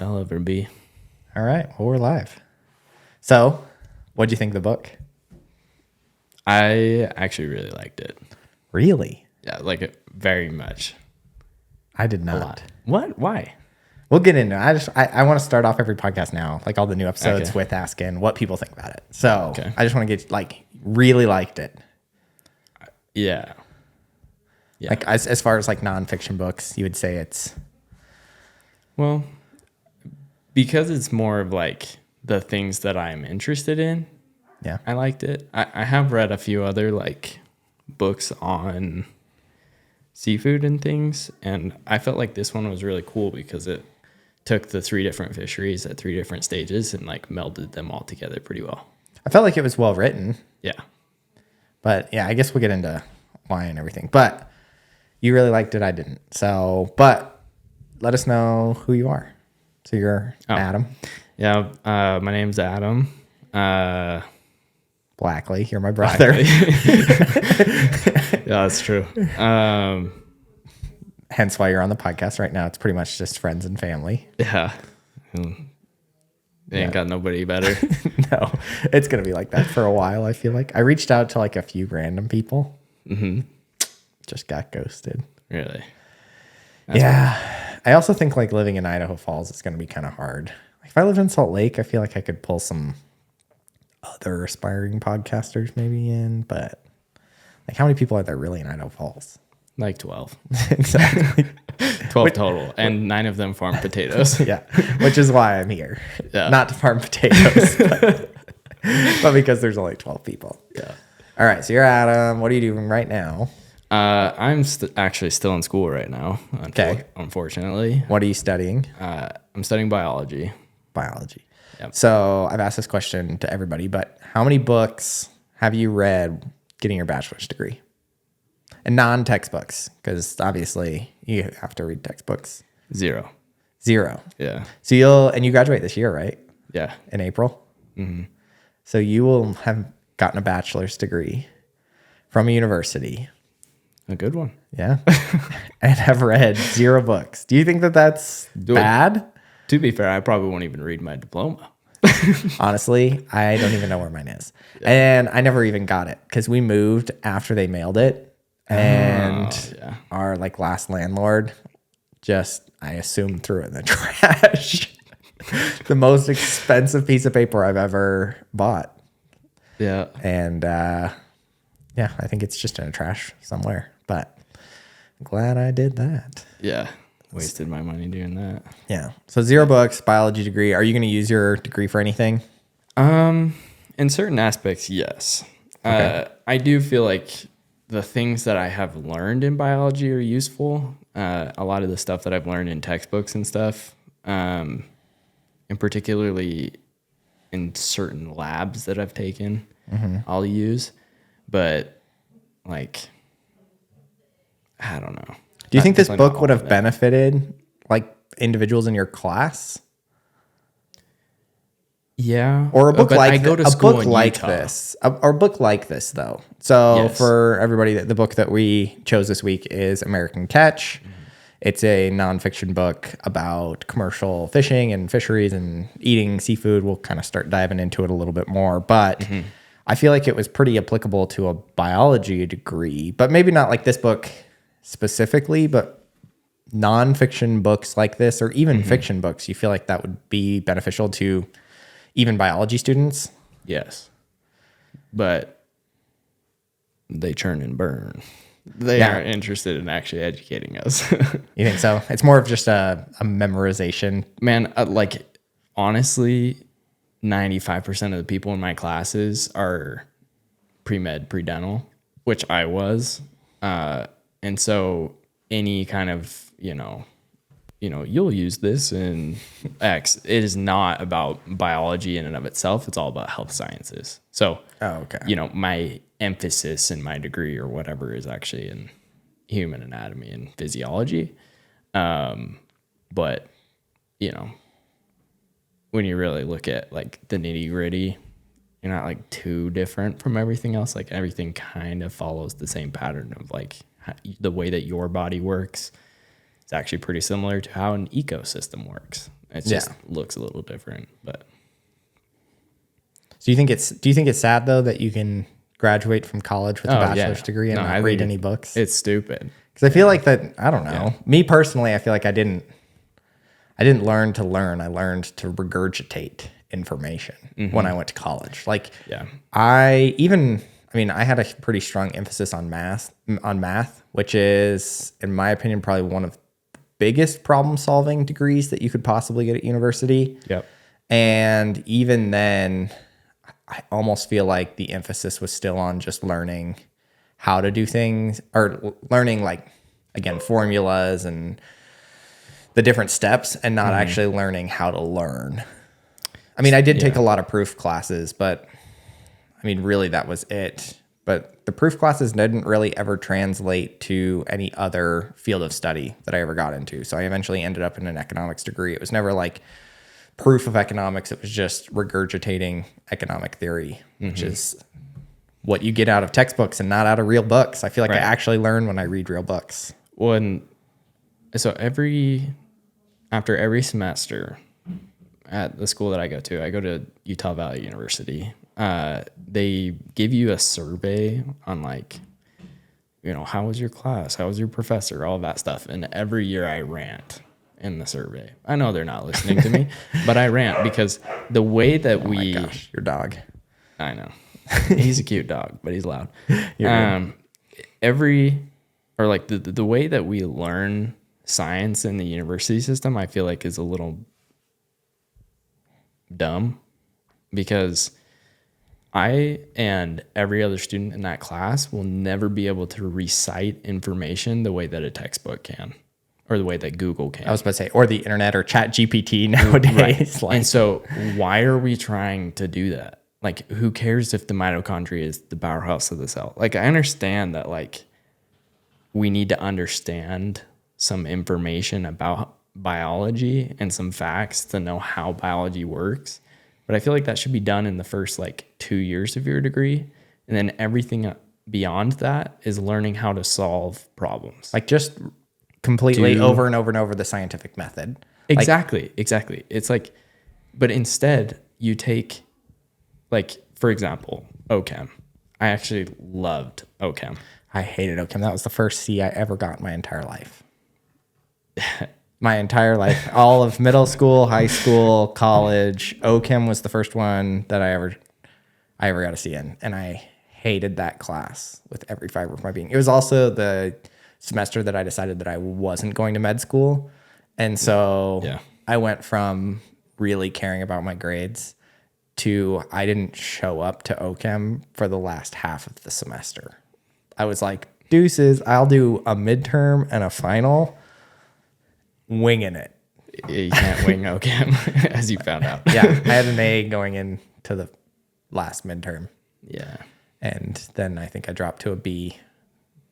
best I'll ever be. All right. Well, we're live. So, what'd you think of the book? I actually really liked it. Really? Yeah, like it very much. I did A not. lot. What? Why? We'll get into it. I want to start off every podcast now, like all the new episodes, Okay. with asking what people think about it. So, Okay. I just want to get, really liked it. Yeah. Yeah. Like, as far as, nonfiction books, you would say it's... Well, because it's more of, the things that I'm interested in, Yeah. I liked it. I have read a few other, books on seafood and things, and I felt like this one was really cool because it took the 3 different fisheries at 3 different stages and, melded them all together pretty well. I felt like it was well written. Yeah. But, yeah, I guess we'll get into why and everything. But you really liked it. I didn't. So, but let us know who you are. So you're Adam. Yeah, my name's Adam. Blackley, you're my brother. Yeah, that's true. Hence why you're on the podcast right now. It's pretty much just friends and family. Yeah. They ain't got nobody better. No, it's going to be like that for a while, I feel like. I reached out to a few random people. Mm-hmm. Just got ghosted. Really? Yeah. I also think living in Idaho Falls is going to be kind of hard. If I lived in Salt Lake, I feel like I could pull some other aspiring podcasters maybe in, but how many people are there really in Idaho Falls? 12. Exactly. 12 total, and 9 of them farm potatoes. Yeah, which is why I'm here. Yeah. Not to farm potatoes, but because there's only 12 people. Yeah. All right, so you're Adam. What are you doing right now? I'm actually still in school right now, Okay. unfortunately. What are you studying? I'm studying biology. Biology. Yep. So I've asked this question to everybody, but how many books have you read getting your bachelor's degree? And non-textbooks, because obviously you have to read textbooks. 0. 0. Yeah. So you graduate this year, right? Yeah. In April? Mm-hmm. So you will have gotten a bachelor's degree from a university. A good one. Yeah. And have read 0 books. Do you think that that's bad? To be fair, I probably won't even read my diploma. Honestly, I don't even know where mine is. Yeah. And I never even got it because we moved after they mailed it. And our last landlord just, I assume, threw it in the trash. The most expensive piece of paper I've ever bought. Yeah. And I think it's just in a trash somewhere. But I'm glad I did that. Yeah. Wasted my money doing that. Yeah. So 0 books, biology degree. Are you going to use your degree for anything? In certain aspects, yes. Okay. I do feel like the things that I have learned in biology are useful. A lot of the stuff that I've learned in textbooks and stuff, and particularly in certain labs that I've taken, I'll use. But I don't know. Do you think this book would have benefited individuals in your class? Yeah. Or a book I go to school in Utah. this. Or a book like this, though. So Yes. for everybody, the book that we chose this week is American Catch. Mm-hmm. It's a nonfiction book about commercial fishing and fisheries and eating seafood. We'll kind of start diving into it a little bit more. But I feel like it was pretty applicable to a biology degree. But maybe not this book specifically, but nonfiction books like this, or even fiction books, you feel like that would be beneficial to even biology students? Yes. But they churn and burn. They aren't interested in actually educating us. You think so? It's more of just a memorization. Man, honestly, 95% of the people in my classes are pre-med, pre-dental, which I was. And so any kind of, you'll use this in X. It is not about biology in and of itself. It's all about health sciences. So, my emphasis in my degree or whatever is actually in human anatomy and physiology. But, when you really look at the nitty gritty, you're not too different from everything else. Everything kind of follows the same pattern of the way that your body works. it's actually pretty similar to how an ecosystem works. It just looks a little different, but. So do you think it's sad though that you can graduate from college with a bachelor's degree and not read any books? It's stupid. Because I feel like that, I don't know. Yeah. Me personally, I feel like I didn't learn to learn. I learned to regurgitate information when I went to college. Like I had a pretty strong emphasis on math, which is, in my opinion, probably one of the biggest problem solving degrees that you could possibly get at university. Yep. And even then, I almost feel like the emphasis was still on just learning how to do things, or learning, like, again, formulas and the different steps, and not actually learning how to learn. I mean, I did take a lot of proof classes, but I mean, really that was it. But the proof classes didn't really ever translate to any other field of study that I ever got into. So I eventually ended up in an economics degree. It was never like proof of economics. It was just regurgitating economic theory, which is what you get out of textbooks and not out of real books. I feel like I actually learn when I read real books. So after every semester at the school that I go to Utah Valley University. They give you a survey on, like, you know, how was your class? How was your professor? All that stuff. And every year I rant in the survey. I know they're not listening to me, but I rant because the way that my gosh, your dog. I know. He's a cute dog, but he's loud. The way that we learn science in the university system, I feel like is a little dumb, because I and every other student in that class will never be able to recite information the way that a textbook can, or the way that Google can. I was about to say, or the internet or Chat GPT nowadays. Right. And so why are we trying to do that? Like, who cares if the mitochondria is the powerhouse of the cell? Like, I understand that, like, we need to understand some information about biology and some facts to know how biology works. But I feel like that should be done in the first, like, 2 years of your degree. And then everything beyond that is learning how to solve problems. Like, just completely over and over and over the scientific method. Exactly. It's like, but instead you take, like, for example, OChem. I actually loved OChem. I hated OChem. That was the first C I ever got in my entire life. My entire life, all of middle school, high school, college, OChem was the first one that I ever got a C in, and I hated that class with every fiber of my being. It was also the semester that I decided that I wasn't going to med school, and so I went from really caring about my grades to I didn't show up to OChem for the last half of the semester. I was like, deuces, I'll do a midterm and a final. Winging it. You can't wing OChem, as you found out. Yeah, I had an A going into the last midterm. Yeah. And then I think I dropped to a B.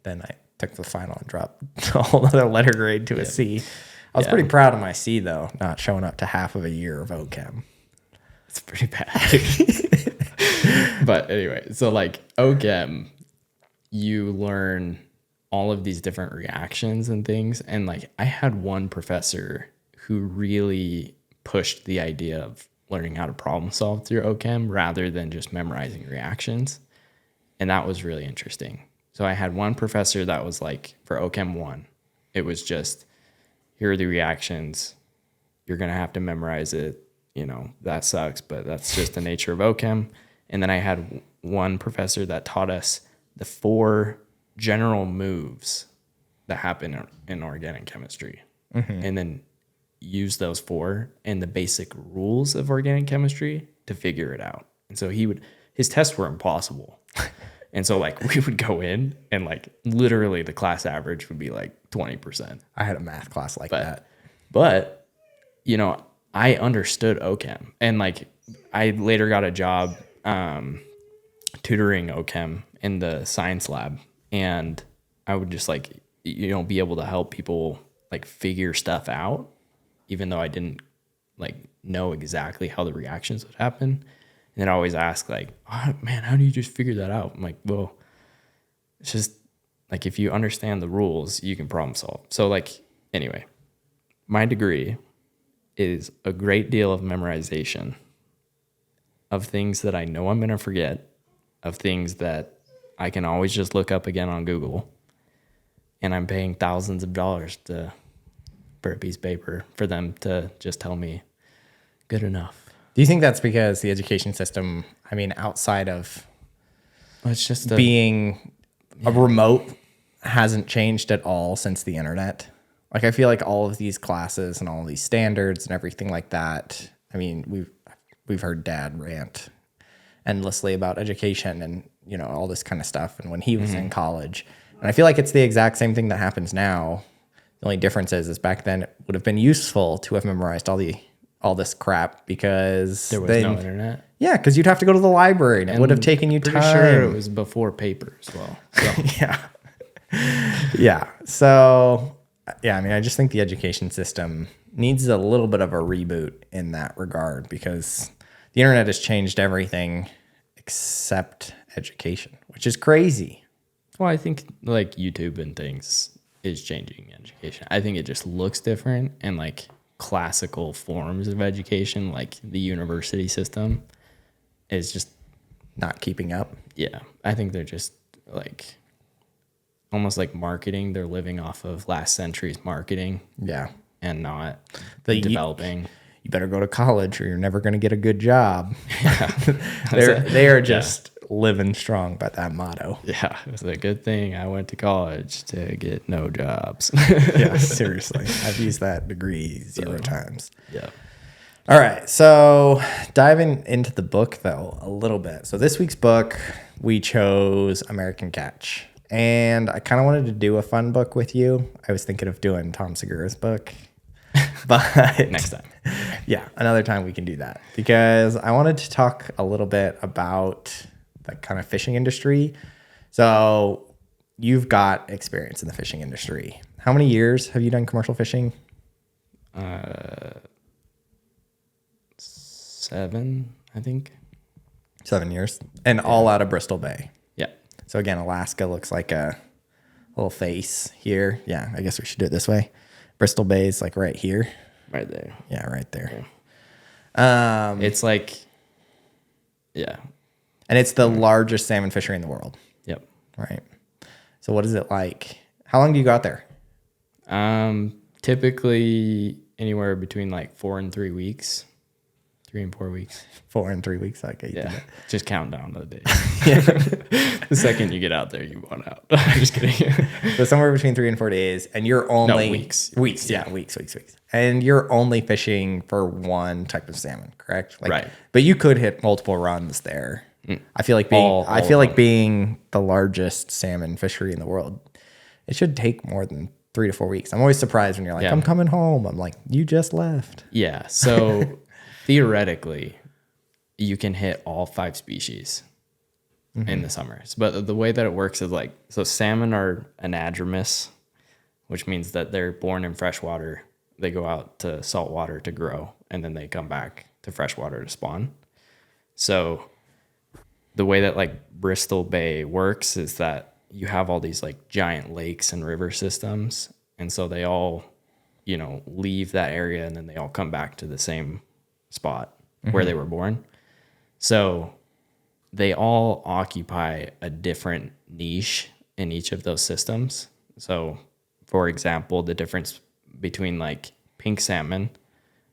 Then I took the final and dropped a whole other letter grade to a C. I was pretty proud of my C, though, not showing up to half of a year of OChem. It's pretty bad. But anyway, so, like, OChem, you learn all of these different reactions and things. And, like, I had one professor who really pushed the idea of learning how to problem solve through OChem rather than just memorizing reactions. And that was really interesting. So I had one professor that was like, for OChem 1, it was just, here are the reactions. You're going to have to memorize it. You know, that sucks, but that's just the nature of OChem. And then I had one professor that taught us the 4 general moves that happen in organic chemistry, and then use those 4 and the basic rules of organic chemistry to figure it out. And so his tests were impossible. And so, like, we would go in and, like, literally the class average would be like 20%. I had a math class like that. But, you know, I understood OChem, and, like, I later got a job tutoring OChem in the science lab. And I would just, like, you know, be able to help people, like, figure stuff out, even though I didn't, like, know exactly how the reactions would happen. And then I always ask, like, oh, man, how do you just figure that out? I'm like, well, it's just, like, if you understand the rules, you can problem solve. So, like, Anyway, my degree is a great deal of memorization of things that I know I'm going to forget, of things that I can always just look up again on Google. And I'm paying thousands of dollars for a piece of paper for them to just tell me good enough. Do you think that's because the education system, I mean, outside of It's just being a remote, hasn't changed at all since the internet? Like, I feel like all of these classes and all of these standards and everything like that. I mean, we've heard Dad rant endlessly about education and, you know, all this kind of stuff. And when he was in college, and I feel like it's the exact same thing that happens now. The only difference is back then it would have been useful to have memorized all this crap because there was no internet. Yeah, because you'd have to go to the library and it would have taken you time. Sure, it was before paper as well. So. Yeah. So, yeah, I mean, I just think the education system needs a little bit of a reboot in that regard because the internet has changed everything except education, which is crazy. Well, I think like YouTube and things is changing education. I think it just looks different, and like classical forms of education, like the university system, is just not keeping up. Yeah, I think they're just like almost like marketing. They're living off of last century's marketing. Yeah. And not developing. You better go to college or you're never going to get a good job. They are just living strong by that motto. Yeah, it's a good thing I went to college to get no jobs. Yeah, seriously. I've used that degree zero times. Yeah. All right, so diving into the book, though, a little bit. So this week's book, we chose American Catch. And I kind of wanted to do a fun book with you. I was thinking of doing Tom Segura's book. But next time. Yeah, another time we can do that. Because I wanted to talk a little bit about the kind of fishing industry. So you've got experience in the fishing industry. How many years have you done commercial fishing? 7, I think. 7 years. And all out of Bristol Bay. Yeah. So again, Alaska looks like a little face here. Yeah, I guess we should do it this way. Bristol Bay is like right here. Right there. Yeah, right there. Yeah. It's like, yeah. And it's the largest salmon fishery in the world. Yep. Right. So what is it like? How long do you go out there? Typically anywhere between like 4 and 3 weeks. 3 and 4 weeks. 4 and 3 weeks. Okay. Yeah. Just count down the days. Yeah. The second you get out there, you want out. Just kidding. So somewhere between 3 and 4 days, and you're only weeks. Weeks. Yeah. Weeks. And you're only fishing for one type of salmon, correct? Like, right. But you could hit multiple runs there. I feel like being the largest salmon fishery in the world, it should take more than 3 to 4 weeks. I'm always surprised when you're like, I'm coming home. I'm like, you just left. Yeah. So theoretically, you can hit all 5 species in the summers. But the way that it works is like, so salmon are anadromous, which means that they're born in freshwater. They go out to saltwater to grow, and then they come back to freshwater to spawn. So the way that like Bristol Bay works is that you have all these like giant lakes and river systems. And so they all, you know, leave that area and then they all come back to the same spot where they were born. So they all occupy a different niche in each of those systems. So for example, the difference between like pink salmon,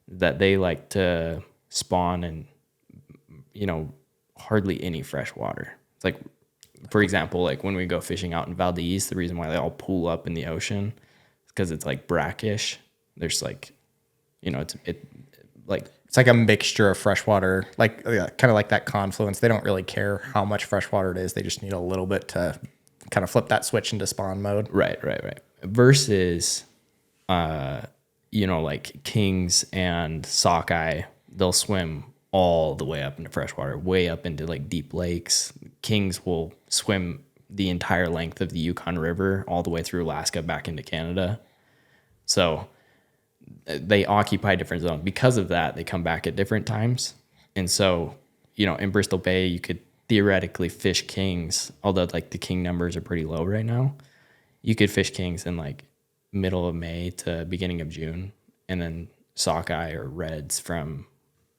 that they like to spawn in, you know, hardly any fresh water. It's like, for example, like when we go fishing out in Valdez, the reason why they all pool up in the ocean is because it's like brackish. There's like, you know, it's like a mixture of freshwater, like kind of like that confluence. They don't really care how much freshwater it is. They just need a little bit to kind of flip that switch into spawn mode. Right. Versus, you know, like kings and sockeye, they'll swim all the way up into freshwater, way up into like deep lakes. Kings will swim the entire length of the Yukon River all the way through Alaska back into Canada. So they occupy different zones. Because of that, they come back at different times. And so, you know, in Bristol Bay, you could theoretically fish kings, although like the king numbers are pretty low right now. You could fish kings in like middle of May to beginning of June, and then sockeye or reds from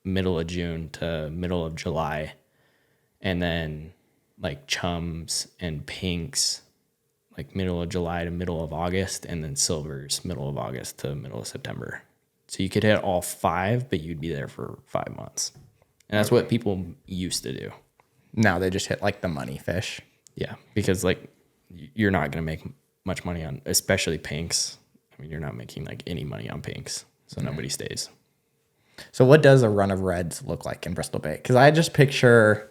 middle of June to middle of July, and then like chums and pinks like middle of July to middle of August, and then silvers middle of August to middle of September. So you could hit all 5, but you'd be there for 5 months. And that's what people used to do. Now they just hit like the money fish. Yeah, because like you're not going to make much money on, especially pinks. I mean, you're not making like any money on pinks, so nobody stays. So what does a run of reds look like in Bristol Bay? Because I just picture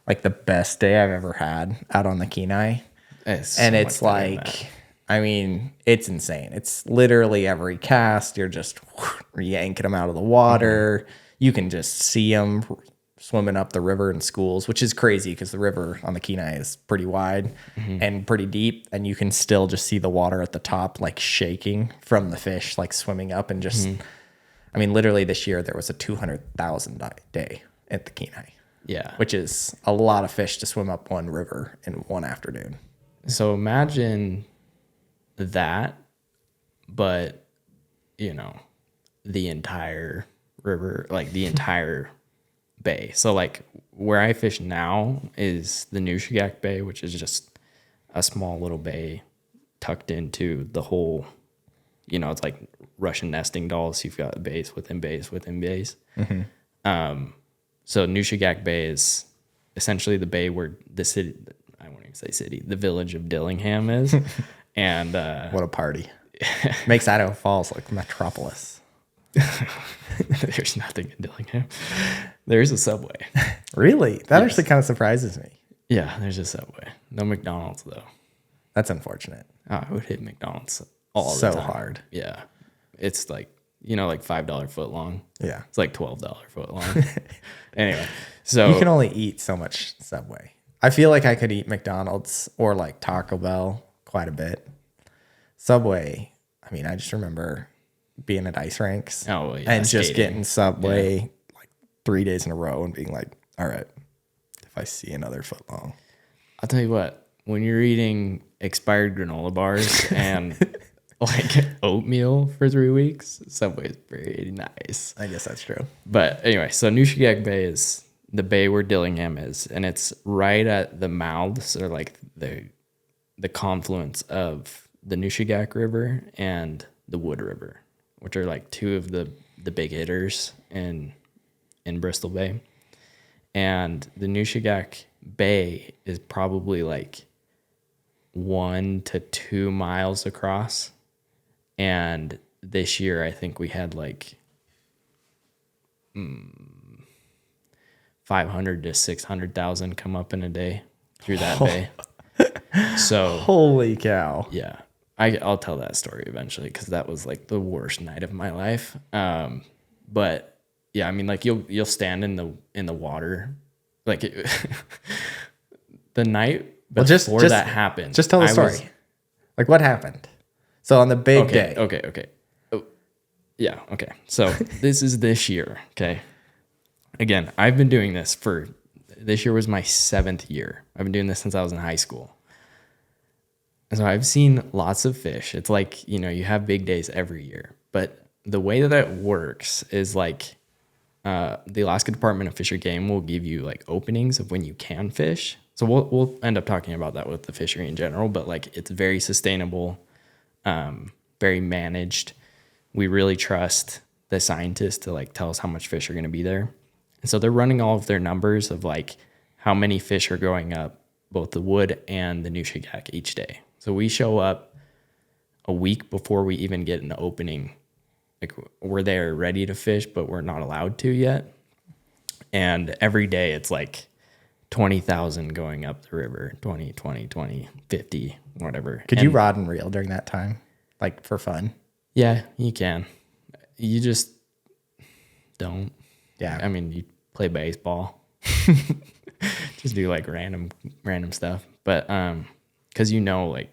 like the best day I've ever had out on the Kenai. It's like, I mean, it's insane. It's literally every cast. You're just yanking them out of the water. You can just see them swimming up the river in schools, which is crazy because the river on the Kenai is pretty wide and pretty deep. And you can still just see the water at the top, like shaking from the fish, like swimming up and just, I mean, literally this year there was a 200,000 day at the Kenai. Yeah. Which is a lot of fish to swim up one river in one afternoon. So imagine that, but, you know, the entire river, like the entire bay. So like where I fish now is the Nushagak Bay, which is just a small little bay tucked into the whole, you know, it's like Russian nesting dolls. You've got bays within bays within bays. So Nushagak Bay is essentially the bay where the city, I won't even say city, the village of Dillingham is. And what a party. Makes Idaho Falls like metropolis. There's nothing in Dillingham. There's a Subway. Really? That actually kind of surprises me. Yeah, there's a Subway. No McDonald's, though. That's unfortunate. Oh, I would hit McDonald's all the So time. hard. Yeah. It's like, you know, like $5 foot long. Yeah. It's like $12 foot long. Anyway, so You can only eat so much Subway. I feel like I could eat McDonald's or like Taco Bell quite a bit. Subway, I mean, I just remember being at ice rinks and just getting Subway like 3 days in a row and being like, all right, if I see another foot long. I'll tell you what, when you're eating expired granola bars and like oatmeal for 3 weeks, Subway's pretty nice. I guess that's true. But anyway, so Nushagak Bay is the bay where Dillingham is, and it's right at the mouths or like the confluence of the Nushagak River and the Wood River, which are like two of the big hitters in Bristol Bay. And the Nushagak Bay is probably like 1 to 2 miles across. And this year, I think we had like 500 to 600,000 come up in a day through that bay. So holy cow. Yeah, I'll tell that story eventually because that was like the worst night of my life. But yeah, I mean, like you'll stand in the water, like the night before that happened. Just tell the story. Like what happened? So on the big day. Okay. Oh, yeah. Okay. So this is this year. Okay. Again, I've been doing this this year was my 7th year. I've been doing this since I was in high school. And so I've seen lots of fish. It's like, you know, you have big days every year, but the way that it works is like, the Alaska Department of Fish and Game will give you like openings of when you can fish. So we'll end up talking about that with the fishery in general, but like it's very sustainable, very managed. We really trust the scientists to like tell us how much fish are going to be there. And so they're running all of their numbers of like how many fish are going up, both the Wood and the Nushagak each day. So we show up a week before we even get an opening. Like we're there ready to fish, but we're not allowed to yet. And every day it's like 20,000 going up the river, 20, 50, whatever. Could you rod and reel during that time? Like for fun? Yeah, you can. You just don't. Yeah. I mean, you play baseball. Just do like random stuff. But because you know, like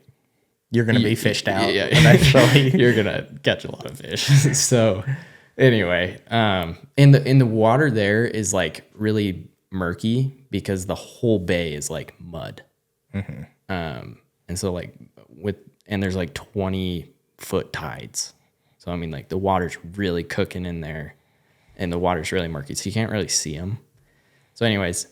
you're gonna be fished out. Yeah, eventually you're gonna catch a lot of fish. So anyway, in the water there is like really murky because the whole bay is like mud. And so like there's like 20 foot tides. So, I mean, like the water's really cooking in there and the water's really murky. So you can't really see them. So anyways,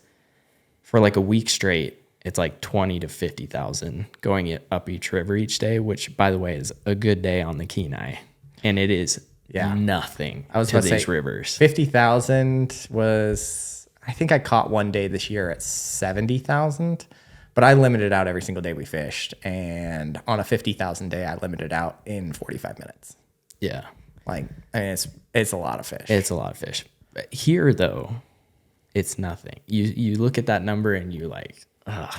for like a week straight, it's like 20 to 50,000 going up each river each day, which by the way is a good day on the Kenai. And it is nothing to these rivers. 50,000 was, I think I caught one day this year at 70,000, but I limited out every single day we fished. And on a 50,000 day, I limited out in 45 minutes. Yeah. Like, I mean, it's a lot of fish. It's a lot of fish. But here though, it's nothing. You look at that number and you're like, ugh,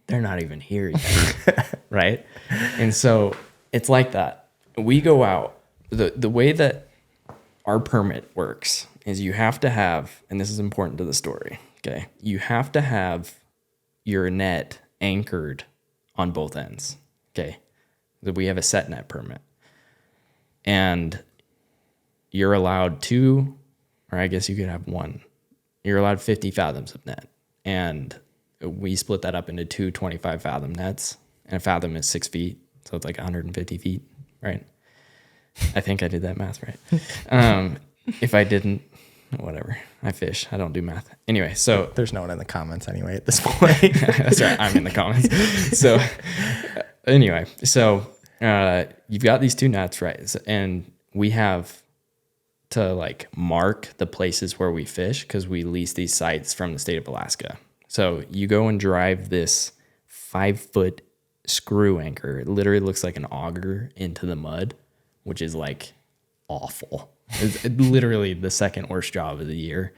they're not even here yet. Right? And so it's like that. We go out. The way that our permit works is you have to have, and this is important to the story, okay? You have to have your net anchored on both ends, okay? We have a set net permit. And you're allowed 2, or I guess you could have 1. You're allowed 50 fathoms of net. And we split that up into 2 25-fathom nets. And a fathom is 6 feet, so it's like 150 feet, right? I think I did that math right. If I didn't, whatever. I fish. I don't do math. Anyway, so there's no one in the comments anyway at this point. That's right. I'm in the comments. So anyway, so you've got these 2 nets, right? And we have to like mark the places where we fish because we lease these sites from the state of Alaska. So you go and drive this 5-foot screw anchor. It literally looks like an auger into the mud, which is like awful. It's literally the second worst job of the year.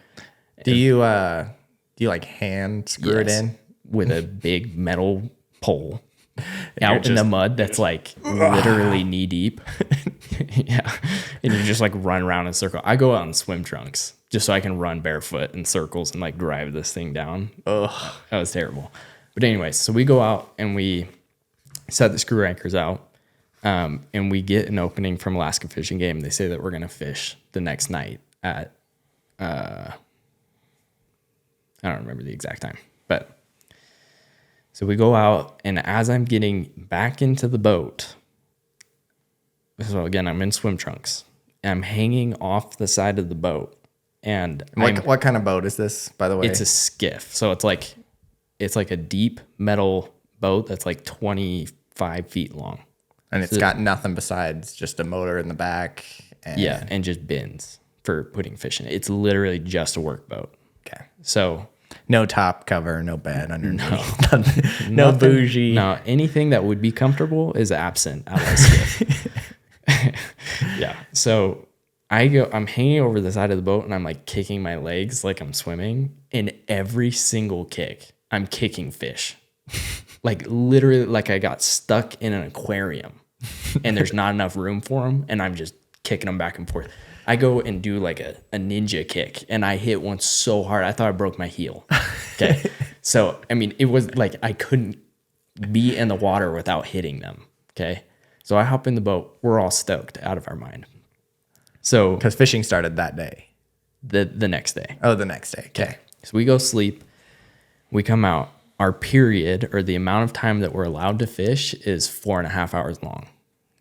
Do you like hand screw it in with a big metal pole out in the mud that's like literally knee deep? Yeah. And you just like run around in a circle. I go out in swim trunks just so I can run barefoot in circles and like drive this thing down. Ugh, that was terrible. But anyways, so we go out and we set the screw anchors out. And we get an opening from Alaska Fishing Game. They say that we're going to fish the next night at, I don't remember the exact time, but so we go out, and as I'm getting back into the boat, so again, I'm in swim trunks, and I'm hanging off the side of the boat. And what kind of boat is this, by the way? It's a skiff. So it's like a deep metal boat that's like 25 feet long. And it's got nothing besides just a motor in the back. And just bins for putting fish in it. It's literally just a work boat. Okay. So no top cover, no bed underneath. No bougie. No, anything that would be comfortable is absent out of the skiff. Yeah. So I'm hanging over the side of the boat and I'm like kicking my legs like I'm swimming. And every single kick, I'm kicking fish. Like literally like I got stuck in an aquarium and there's not enough room for them. And I'm just kicking them back and forth. I go and do like a ninja kick and I hit one so hard. I thought I broke my heel. Okay. So, I mean, it was like I couldn't be in the water without hitting them. Okay. So I hop in the boat. We're all stoked out of our mind. So, because fishing started that day. The next day. Oh, the next day. Okay. So we go sleep. We come out. Our period, or the amount of time that we're allowed to fish, is 4.5 hours long.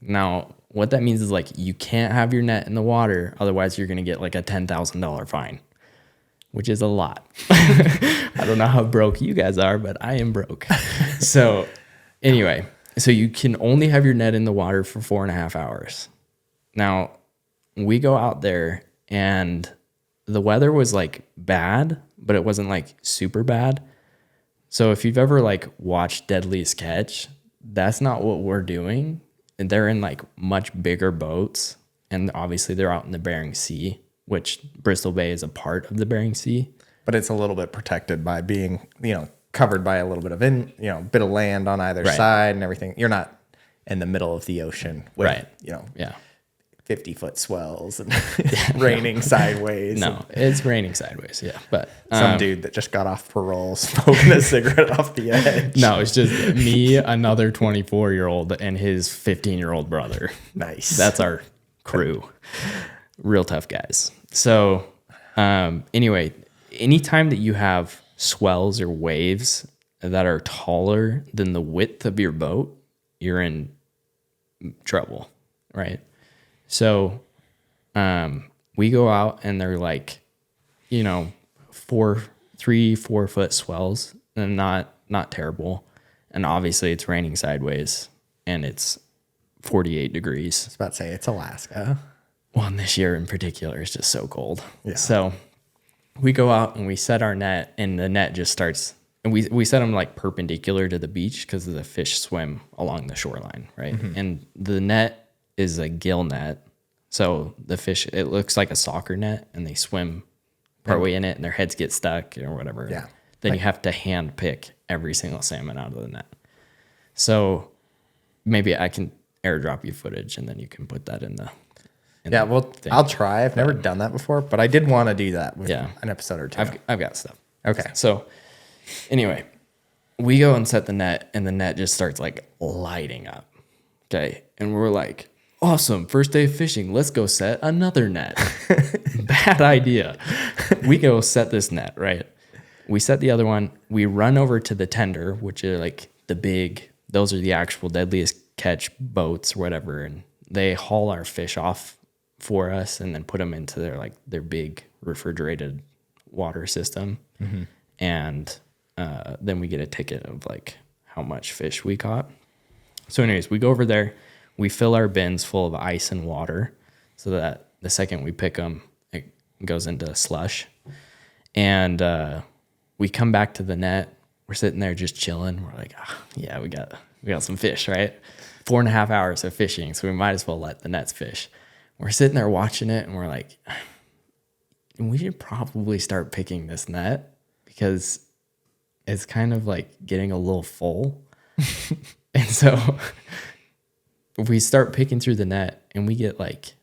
Now, what that means is like you can't have your net in the water, otherwise you're gonna get like a $10,000 fine, which is a lot. I don't know how broke you guys are, but I am broke. So anyway, so you can only have your net in the water for 4.5 hours. Now, we go out there and the weather was like bad, but it wasn't like super bad. So if you've ever like watched Deadliest Catch, that's not what we're doing. And they're in like much bigger boats. And obviously they're out in the Bering Sea, which Bristol Bay is a part of the Bering Sea. But it's a little bit protected by being, covered by a little bit of bit of land on either side and everything. You're not in the middle of the ocean with, 50-foot swells and raining sideways. No, it's raining sideways. Yeah. But some dude that just got off parole smoking a cigarette off the edge. No, it's just me, another 24-year-old and his 15-year-old brother. Nice. That's our crew. Real tough guys. So anyway, anytime that you have swells or waves that are taller than the width of your boat, you're in trouble, right? So we go out and they're like, 3-4 foot swells, and not terrible. And obviously it's raining sideways and it's 48 degrees. I was about to say it's Alaska. Well, and this year in particular is just so cold. Yeah. So we go out and we set our net, and the net just starts, and we set them like perpendicular to the beach because the fish swim along the shoreline, right? Mm-hmm. And the net is a gill net. So the fish, it looks like a soccer net, and they swim partway in it and their heads get stuck or whatever. Yeah. Then you have to hand pick every single salmon out of the net. So maybe I can airdrop you footage and then you can put that in the thing. I'll try. I've never done that before, but I did want to do that with an episode or two. I've got stuff. Okay. So anyway, we go and set the net, and the net just starts like lighting up. Okay. And we're like, awesome, first day of fishing. Let's go set another net. Bad idea. We go set this net, right? We set the other one. We run over to the tender, which are like those are the actual deadliest catch boats or whatever. And they haul our fish off for us and then put them into their big refrigerated water system. Mm-hmm. And then we get a ticket of like how much fish we caught. So anyways, we go over there. We fill our bins full of ice and water so that the second we pick them, it goes into slush. And we come back to the net. We're sitting there just chilling. We're like, yeah, we got some fish, right? 4.5 hours of fishing, so we might as well let the nets fish. We're sitting there watching it, and we're like, we should probably start picking this net because it's kind of like getting a little full. And so we start picking through the net, and we get like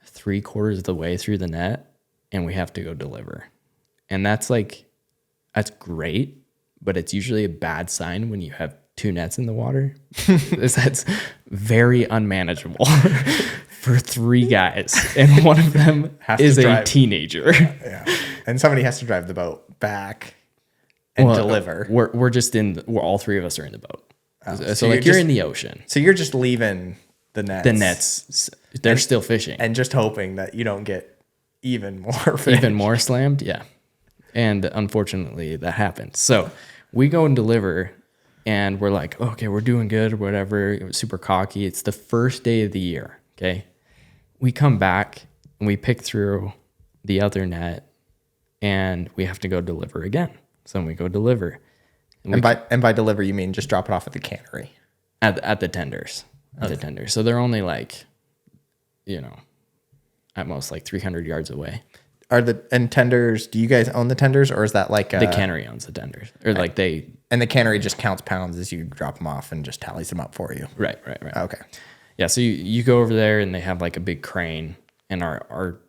3/4 of the way through the net, and we have to go deliver. And that's great, but it's usually a bad sign when you have 2 nets in the water. That's very unmanageable for 3 guys, and one of them is a teenager. Yeah, and somebody has to drive the boat back and deliver. We're all 3 of us are in the boat. So like you're in the ocean. So you're just leaving the nets. The nets, they're still fishing. And just hoping that you don't get even more fish. Even more slammed, yeah. And unfortunately, that happened. So we go and deliver, and we're like, okay, we're doing good or whatever. It was super cocky. It's the first day of the year, okay? We come back, and we pick through the other net, and we have to go deliver again. So then we go deliver. And by deliver, you mean just drop it off at the cannery? At the tenders. So they're only like, at most like 300 yards away. And tenders, do you guys own the tenders, or is that like the cannery owns the tenders, or like they? And the cannery just counts pounds as you drop them off and just tallies them up for you. Right. Okay. Yeah. So you go over there, and they have like a big crane, and our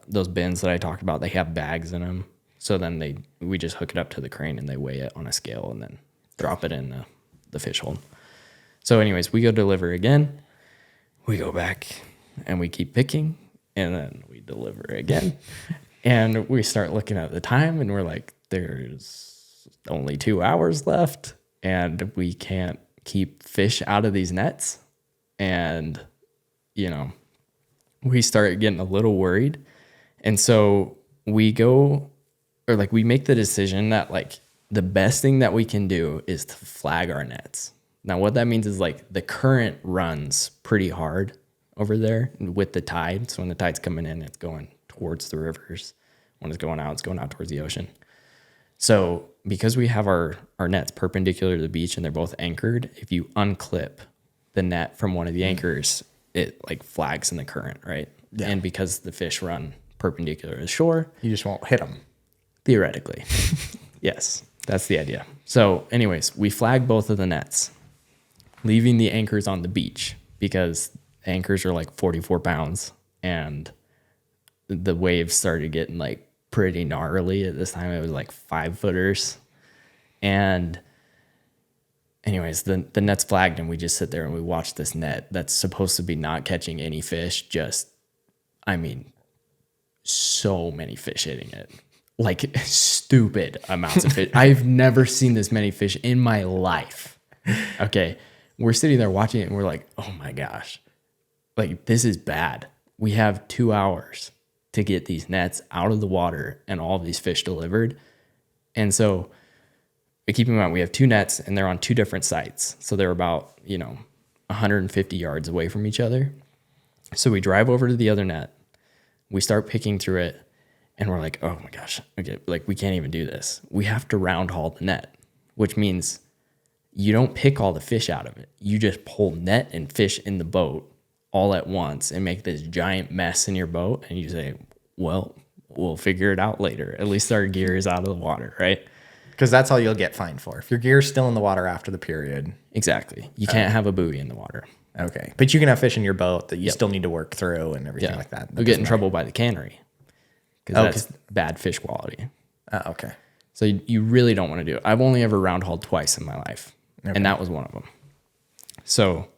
those bins that I talked about, they have bags in them. So then we just hook it up to the crane, and they weigh it on a scale and then drop it in the fish hold. So anyways, we go deliver again. We go back and we keep picking, and then we deliver again. And we start looking at the time, and we're like, there's only 2 hours left, and we can't keep fish out of these nets. And, we start getting a little worried. And so we make the decision that like the best thing that we can do is to flag our nets. Now, what that means is like the current runs pretty hard over there with the tide. So when the tide's coming in, it's going towards the rivers. When it's going out towards the ocean. So because we have our nets perpendicular to the beach and they're both anchored, if you unclip the net from one of the anchors, it like flags in the current, right? Yeah. And because the fish run perpendicular to the shore, you just won't hit them. Theoretically. Yes, that's the idea. So anyways, we flag both of the nets, leaving the anchors on the beach because anchors are like 44 pounds, and the waves started getting like pretty gnarly. At this time, it was like 5-footers. And anyways, the net's flagged, and we just sit there and we watch this net that's supposed to be not catching any fish. So many fish hitting it. Like stupid amounts of fish. I've never seen this many fish in my life. Okay. we're sitting there watching it and we're like, oh my gosh, like this is bad. We have 2 hours to get these nets out of the water and all of these fish delivered. And so keep in mind, we have 2 nets and they're on 2 different sites. So they're about, 150 yards away from each other. So we drive over to the other net. We start picking through it and we're like, oh my gosh, okay, like we can't even do this. We have to round haul the net, which means you don't pick all the fish out of it. You just pull net and fish in the boat all at once and make this giant mess in your boat. And you say, well, we'll figure it out later. At least our gear is out of the water, right? Because that's all you'll get fined for. If your gear's still in the water after the period. Exactly. You can't have a buoy in the water. Okay. But you can have fish in your boat that you still need to work through and everything like that. You'll get in trouble by the cannery because that's bad fish quality. Okay. So you really don't want to do it. I've only ever round hauled twice in my life, and that was one of them. So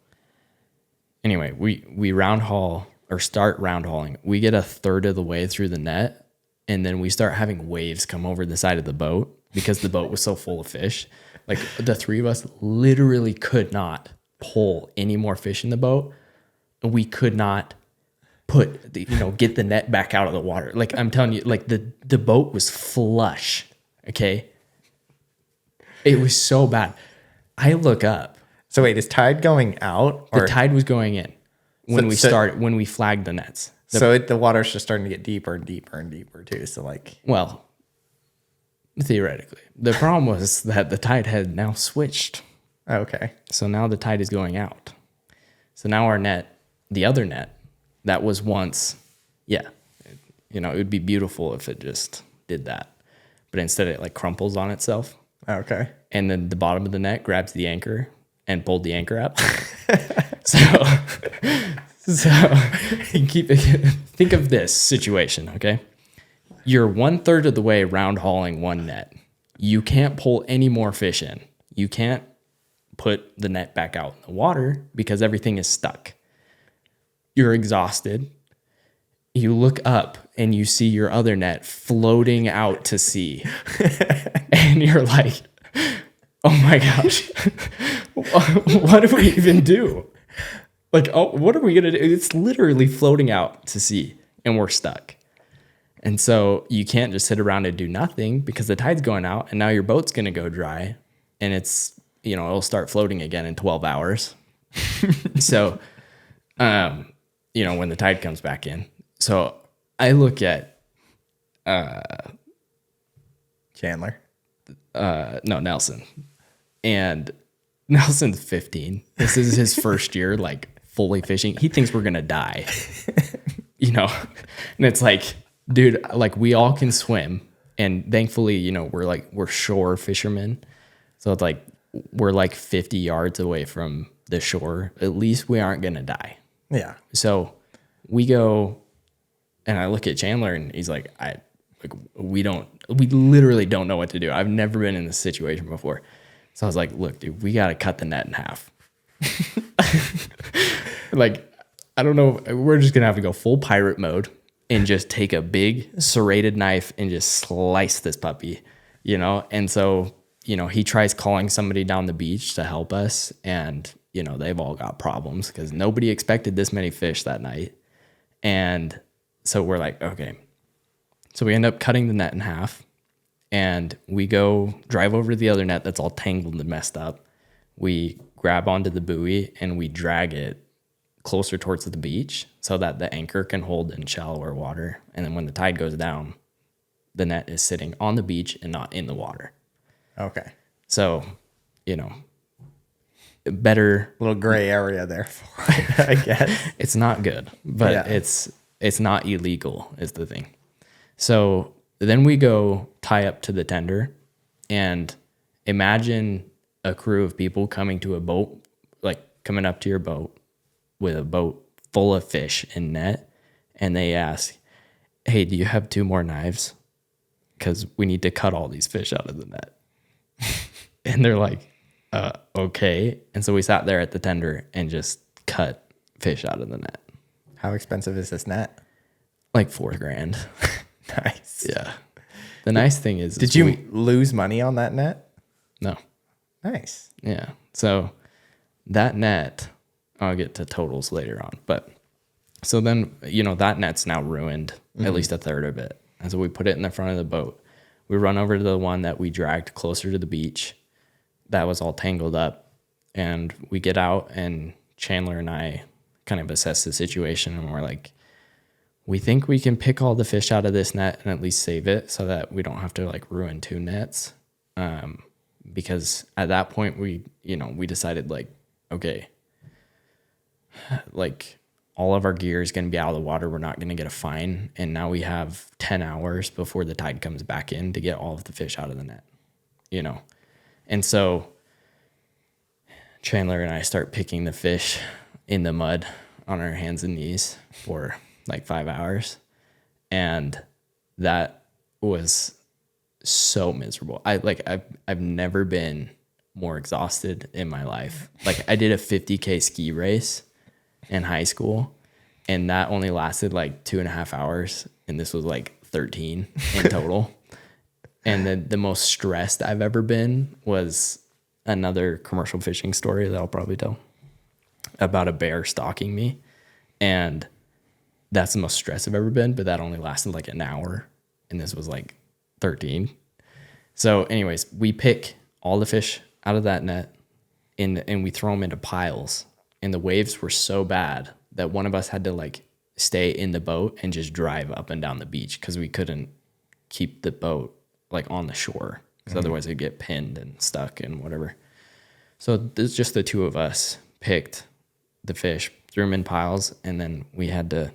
anyway, we round haul or start round hauling. We get a third of the way through the net, and then we start having waves come over the side of the boat because the boat was so full of fish. Like the 3 of us literally could not pull any more fish in the boat. We could not get the net back out of the water. Like I'm telling you, like the boat was flush. Okay. It was so bad. I look up. So wait, is tide going out? Or? The tide was going in when when we flagged the nets. The water's just starting to get deeper and deeper and deeper too. So well, theoretically, the problem was that the tide had now switched. Okay. So now the tide is going out. So now our net, the other net, that was once, it would be beautiful if it just did that. But instead it like crumples on itself. Okay. And then the bottom of the net grabs the anchor and pulled the anchor up. so think of this situation, okay? You're 1/3 of the way round hauling one net. You can't pull any more fish in. You can't put the net back out in the water because everything is stuck. You're exhausted. You look up and you see your other net floating out to sea. And you're like, oh my gosh, what do we even do? Like, what are we going to do? It's literally floating out to sea and we're stuck. And so you can't just sit around and do nothing because the tide's going out and now your boat's going to go dry and it's, it'll start floating again in 12 hours. So, when the tide comes back in. So I look at Chandler. No, Nelson. And Nelson's 15. This is his first year, like fully fishing. He thinks we're going to die, and it's like, dude, like we all can swim. And thankfully, we're shore fishermen. So it's like, we're like 50 yards away from the shore. At least we aren't going to die. Yeah. So we go and I look at Chandler and he's like, we literally don't know what to do. I've never been in this situation before. So I was like, look, dude, we got to cut the net in half. Like, I don't know. We're just going to have to go full pirate mode and just take a big serrated knife and just slice this puppy, And so, he tries calling somebody down the beach to help us. And, they've all got problems because nobody expected this many fish that night. And so we're like, okay. So we end up cutting the net in half and we go drive over to the other net that's all tangled and messed up. We grab onto the buoy and we drag it closer towards the beach so that the anchor can hold in shallower water. And then when the tide goes down, the net is sitting on the beach and not in the water. Okay. So, better little gray area there for it, I guess. It's not good, but it's not illegal is the thing. So then we go tie up to the tender and imagine a crew of people coming to a boat, like coming up to your boat with a boat full of fish and net. And they ask, hey, do you have 2 more knives? Because we need to cut all these fish out of the net. And they're like, okay. And so we sat there at the tender and just cut fish out of the net. How expensive is this net? Like $4,000. Nice. Yeah. The nice thing is, did you lose money on that net? No. Nice. Yeah. So that net, I'll get to totals later on, but so then, that net's now ruined, at least a third of it. And so we put it in the front of the boat. We run over to the one that we dragged closer to the beach that was all tangled up. And we get out, and Chandler and I kind of assess the situation, and we're like, we think we can pick all the fish out of this net and at least save it so that we don't have to like ruin 2 nets. Because at that point we decided like, okay, like all of our gear is going to be out of the water. We're not going to get a fine. And now we have 10 hours before the tide comes back in to get all of the fish out of the net, And so Chandler and I start picking the fish in the mud on our hands and knees for like 5 hours. And that was so miserable. I've never been more exhausted in my life. Like I did a 50K ski race in high school, and that only lasted like 2.5 hours, and this was like 13 in total. And then the most stressed I've ever been was another commercial fishing story that I'll probably tell about a bear stalking me, and that's the most stressed I've ever been, but that only lasted like an hour, and this was like 13. So anyways, we pick all the fish out of that net and we throw them into piles. And the waves were so bad that one of us had to like stay in the boat and just drive up and down the beach because we couldn't keep the boat like on the shore, because otherwise it'd get pinned and stuck and whatever. So it's just the 2 of us picked the fish, threw them in piles, and then we had to,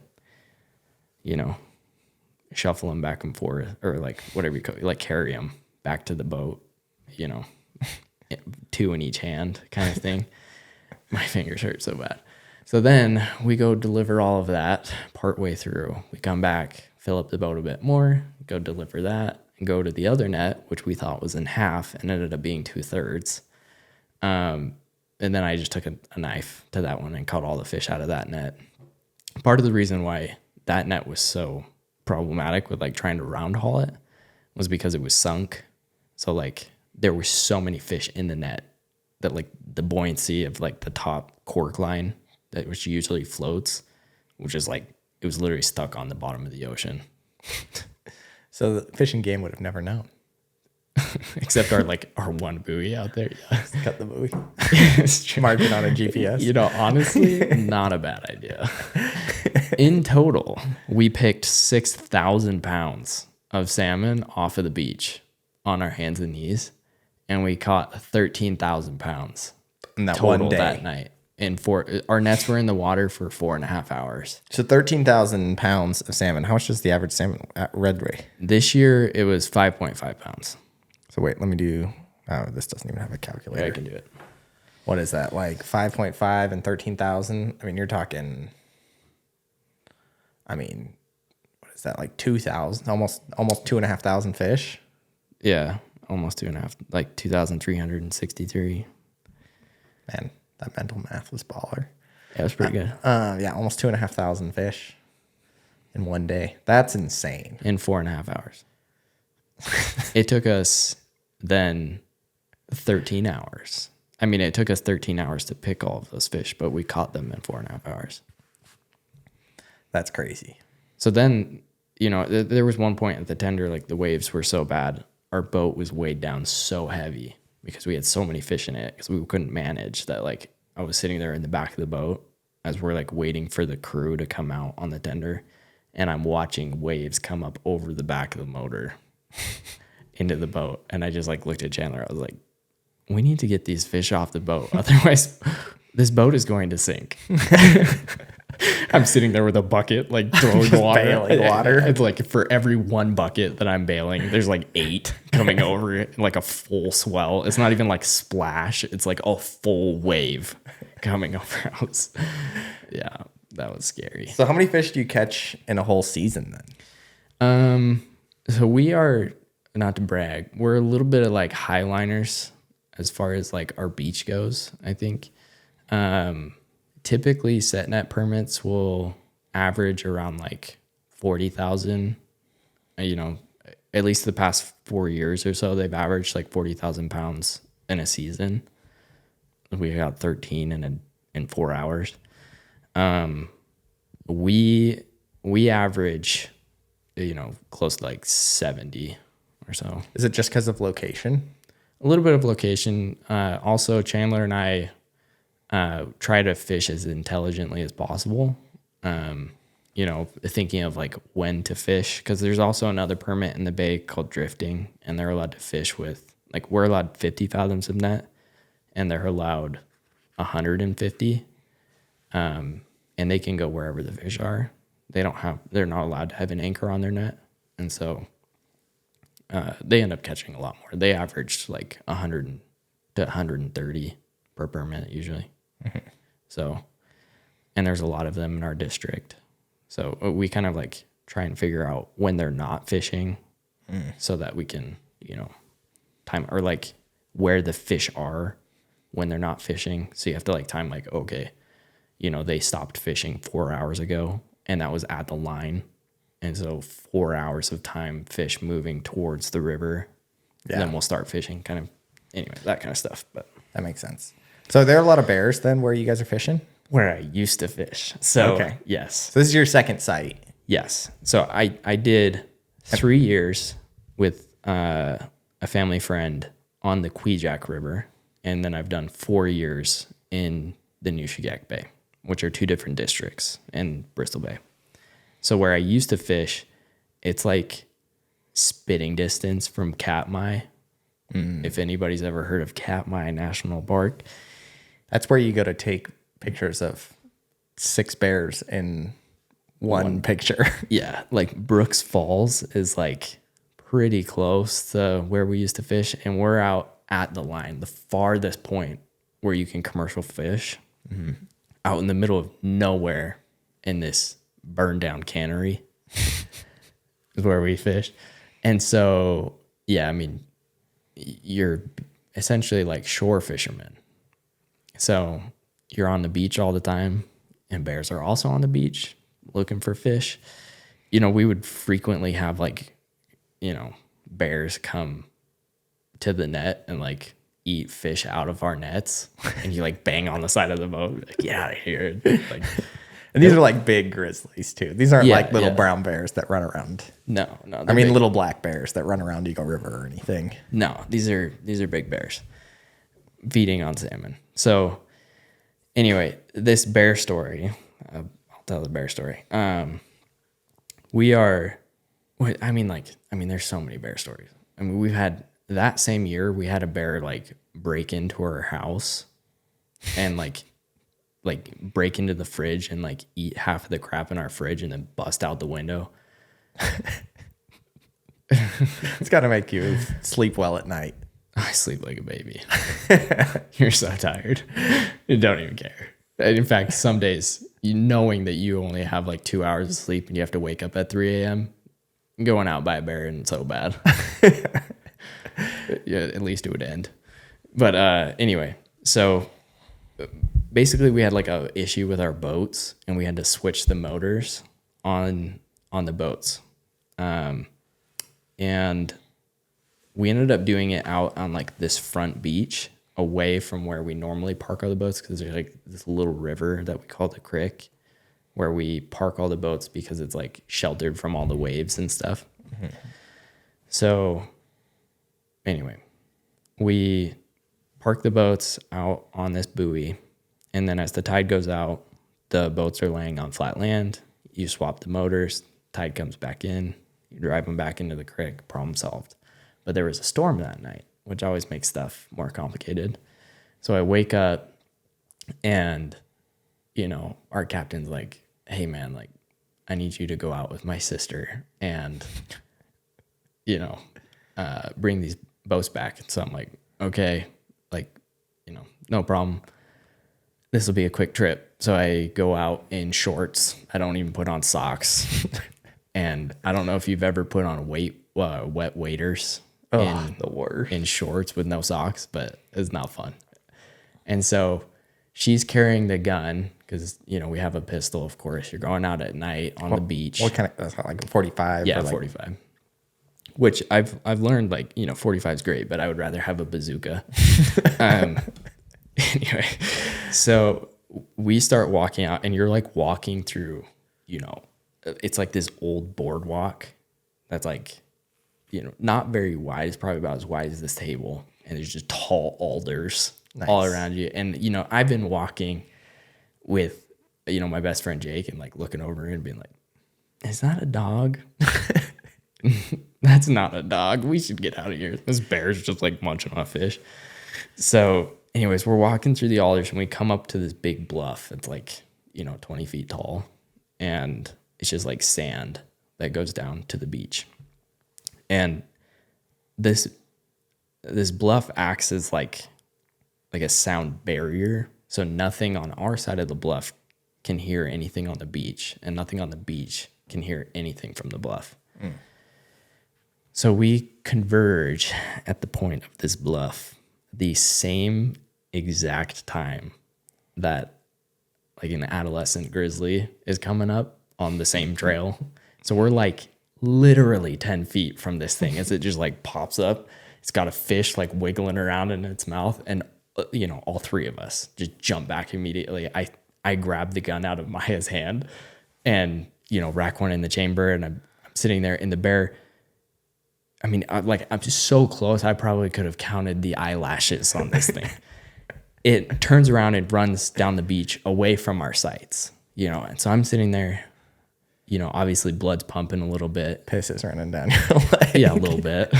shuffle them back and forth, or like whatever you call it, like carry them back to the boat, 2 in each hand kind of thing. My fingers hurt so bad. So then we go deliver all of that partway through. We come back, fill up the boat a bit more, go deliver that, and go to the other net, which we thought was in half and ended up being 2/3. And then I just took a knife to that one and caught all the fish out of that net. Part of the reason why that net was so problematic with like trying to round haul it was because it was sunk. So like there were so many fish in the net that like the buoyancy of like the top cork line that which usually floats, which is like, it was literally stuck on the bottom of the ocean. So the fishing game would have never known. Except our one buoy out there. Yeah. Just cut the buoy. Mark it on a GPS. Honestly, not a bad idea. In total, we picked 6,000 pounds of salmon off of the beach on our hands and knees, and we caught 13,000 pounds in that total one day. That night. And our nets were in the water for 4.5 hours. So 13,000 pounds of salmon. How much does the average salmon at red weigh? This year, it was 5.5 pounds. So wait, let me do. Oh, this doesn't even have a calculator. Yeah, I can do it. What is that? Like 5.5 and 13,000? I mean, you're talking. I mean, what is that? Like 2,000, almost 2,500 fish. Yeah, almost 2.5, like 2,363. Man, that mental math was baller. Yeah, it was pretty good. Yeah, almost 2,500 fish in one day. That's insane. In 4.5 hours. It took us then 13 hours. I mean, it took us 13 hours to pick all of those fish, but we caught them in 4.5 hours. That's crazy. So then, there was one point at the tender, like the waves were so bad, our boat was weighed down so heavy because we had so many fish in it because we couldn't manage that. Like I was sitting there in the back of the boat as we're like waiting for the crew to come out on the tender, and I'm watching waves come up over the back of the motor into the boat. And I just like looked at Chandler. I was like, we need to get these fish off the boat. Otherwise this boat is going to sink. I'm sitting there with a bucket, like throwing water. Bailing water. It's like for every one bucket that I'm bailing, there's like 8 coming over it, like a full swell. It's not even like splash. It's like a full wave coming over us. Yeah, that was scary. So how many fish do you catch in a whole season then? So we are, not to brag, we're a little bit of like highliners as far as like our beach goes, I think. Typically set net permits will average around like 40,000, at least the past 4 years or so, they've averaged like 40,000 pounds in a season. we got 13 in 4 hours. We average, close to like 70 or so. Is it just because of location? A little bit of location. Also, Chandler and I try to fish as intelligently as possible. Thinking of like when to fish, because there's also another permit in the bay called drifting, and they're allowed to fish with, like, we're allowed 50 fathoms of net, and they're allowed 150. And they can go wherever the fish are. They're not allowed to have an anchor on their net, and so they end up catching a lot more. They averaged like 100 to 130 per permit usually. Mm-hmm. So, and there's a lot of them in our district. So we kind of like try and figure out when they're not fishing, so that we can, time, or like where the fish are when they're not fishing. So you have to like time, like, okay, they stopped fishing 4 hours ago, and that was at the line. And so 4 hours of time, fish moving towards the river, and then we'll start fishing, kind of, anyway, that kind of stuff. But that makes sense. So there are a lot of bears then where you guys are fishing? Where I used to fish. So, okay. Yes. So this is your second site? Yes. So I did 3 years with a family friend on the Kwieciak River, and then I've done 4 years in the Nushagak Bay, which are two different districts in Bristol Bay. So where I used to fish, it's like spitting distance from Katmai. If anybody's ever heard of Katmai National Park. That's where you go to take pictures of 6 bears in one picture. Yeah, like Brooks Falls is like pretty close to where we used to fish, and we're out at the line, the farthest point where you can commercial fish, out in the middle of nowhere in this burned down cannery is where we fish. And so, yeah, I mean, you're essentially like shore fishermen. So you're on the beach all the time, and bears are also on the beach looking for fish. We would frequently have like, bears come to the net and like eat fish out of our nets, and you like bang on the side of the boat, like, get out of here. Like, and these are like big grizzlies too. These aren't like little brown bears that run around. No. I mean, little black bears that run around Eagle River or anything. No, these are big bears feeding on salmon. So anyway, this bear story, I'll tell the bear story. There's so many bear stories. I mean, we've had that same year, we had a bear like break into our house and like break into the fridge and like eat half of the crap in our fridge and then bust out the window. It's got to make you sleep well at night. I sleep like a baby. You're so tired. You don't even care. In fact, some days, knowing that you only have like 2 hours of sleep and you have to wake up at 3 a.m., going out by a bear isn't so bad. Yeah, at least it would end. But anyway, so basically we had like a issue with our boats, and we had to switch the motors on the boats. And we ended up doing it out on like this front beach away from where we normally park all the boats, because there's like this little river that we call the creek where we park all the boats, because it's like sheltered from all the waves and stuff. Mm-hmm. So anyway, we park the boats out on this buoy, and then as the tide goes out, the boats are laying on flat land. You swap the motors, tide comes back in, you drive them back into the creek, problem solved. But there was a storm that night, which always makes stuff more complicated. So I wake up, and, our captain's like, hey man, like, I need you to go out with my sister and, bring these boats back. So I'm like, okay, like, no problem. This will be a quick trip. So I go out in shorts. I don't even put on socks. And I don't know if you've ever put on wet waders in shorts with no socks, but it's not fun. And so she's carrying the gun, because, we have a pistol, of course. You're going out at night on the beach. What kind of, like a 45? Yeah, 45. Which I've learned, like, 45 is great, but I would rather have a bazooka. Anyway, so we start walking out, and you're like walking through, it's like this old boardwalk that's like, not very wide. It's probably about as wide as this table. And there's just tall alders all around you. And, I've been walking with, my best friend Jake, and like looking over and being like, is that a dog? That's not a dog. We should get out of here. This bear's just like munching on a fish. So anyways, we're walking through the alders, and we come up to this big bluff. It's like, 20 feet tall, and it's just like sand that goes down to the beach. And this bluff acts as like a sound barrier. So nothing on our side of the bluff can hear anything on the beach, and nothing on the beach can hear anything from the bluff. So we converge at the point of this bluff the same exact time that like an adolescent grizzly is coming up on the same trail. So we're like literally 10 feet from this thing as it just like pops up. It's got a fish like wiggling around in its mouth, and all three of us just jump back immediately. I grab the gun out of Maya's hand and rack one in the chamber, and I'm sitting there in the bear. I mean, I'm just so close. I probably could have counted the eyelashes on this thing. It turns around and runs down the beach away from our sights, and so I'm sitting there, obviously blood's pumping a little bit. Piss is running down your leg. Yeah, a little bit.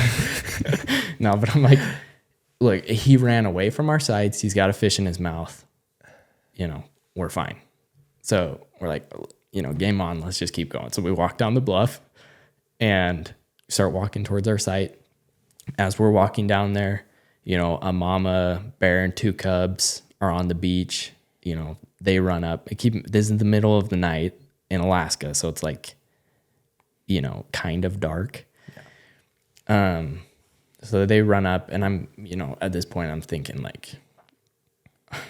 No, but I'm like, look, he ran away from our sights. He's got a fish in his mouth. We're fine. So we're like, game on. Let's just keep going. So we walk down the bluff and start walking towards our site. As we're walking down there, a mama bear and two cubs are on the beach. They run up. This is the middle of the night in Alaska, so it's like, kind of dark. Yeah. So they run up, and I'm, at this point I'm thinking like,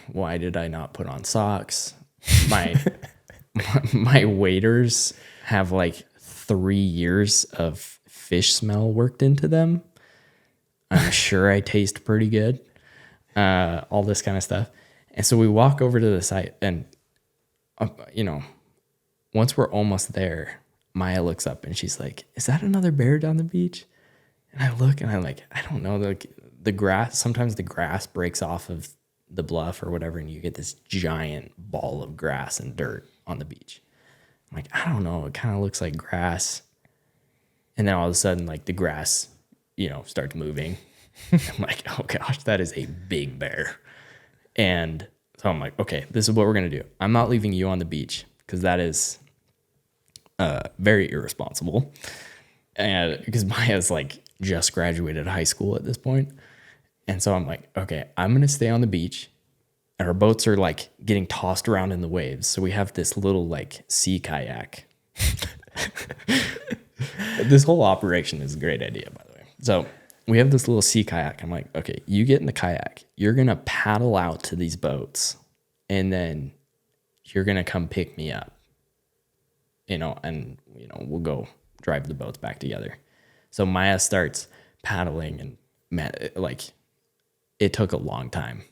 why did I not put on socks? My waders have like 3 years of fish smell worked into them. I'm sure I taste pretty good. All this kind of stuff. And so we walk over to the site, and, once we're almost there, Maya looks up and she's like, is that another bear down the beach? And I look, and I'm like, I don't know. The grass, sometimes the grass breaks off of the bluff or whatever, and you get this giant ball of grass and dirt on the beach. I'm like, I don't know. It kind of looks like grass. And then all of a sudden, like the grass, starts moving. I'm like, oh gosh, that is a big bear. And so I'm like, okay, this is what we're going to do. I'm not leaving you on the beach, because that is very irresponsible. And because Maya's like just graduated high school at this point. And so I'm like, okay, I'm going to stay on the beach. And our boats are like getting tossed around in the waves. So we have this little like sea kayak. This whole operation is a great idea, by the way. So we have this little sea kayak. I'm like, okay, you get in the kayak. You're going to paddle out to these boats, and then you're going to come pick me up, and, we'll go drive the boats back together. So Maya starts paddling, and man, it took a long time.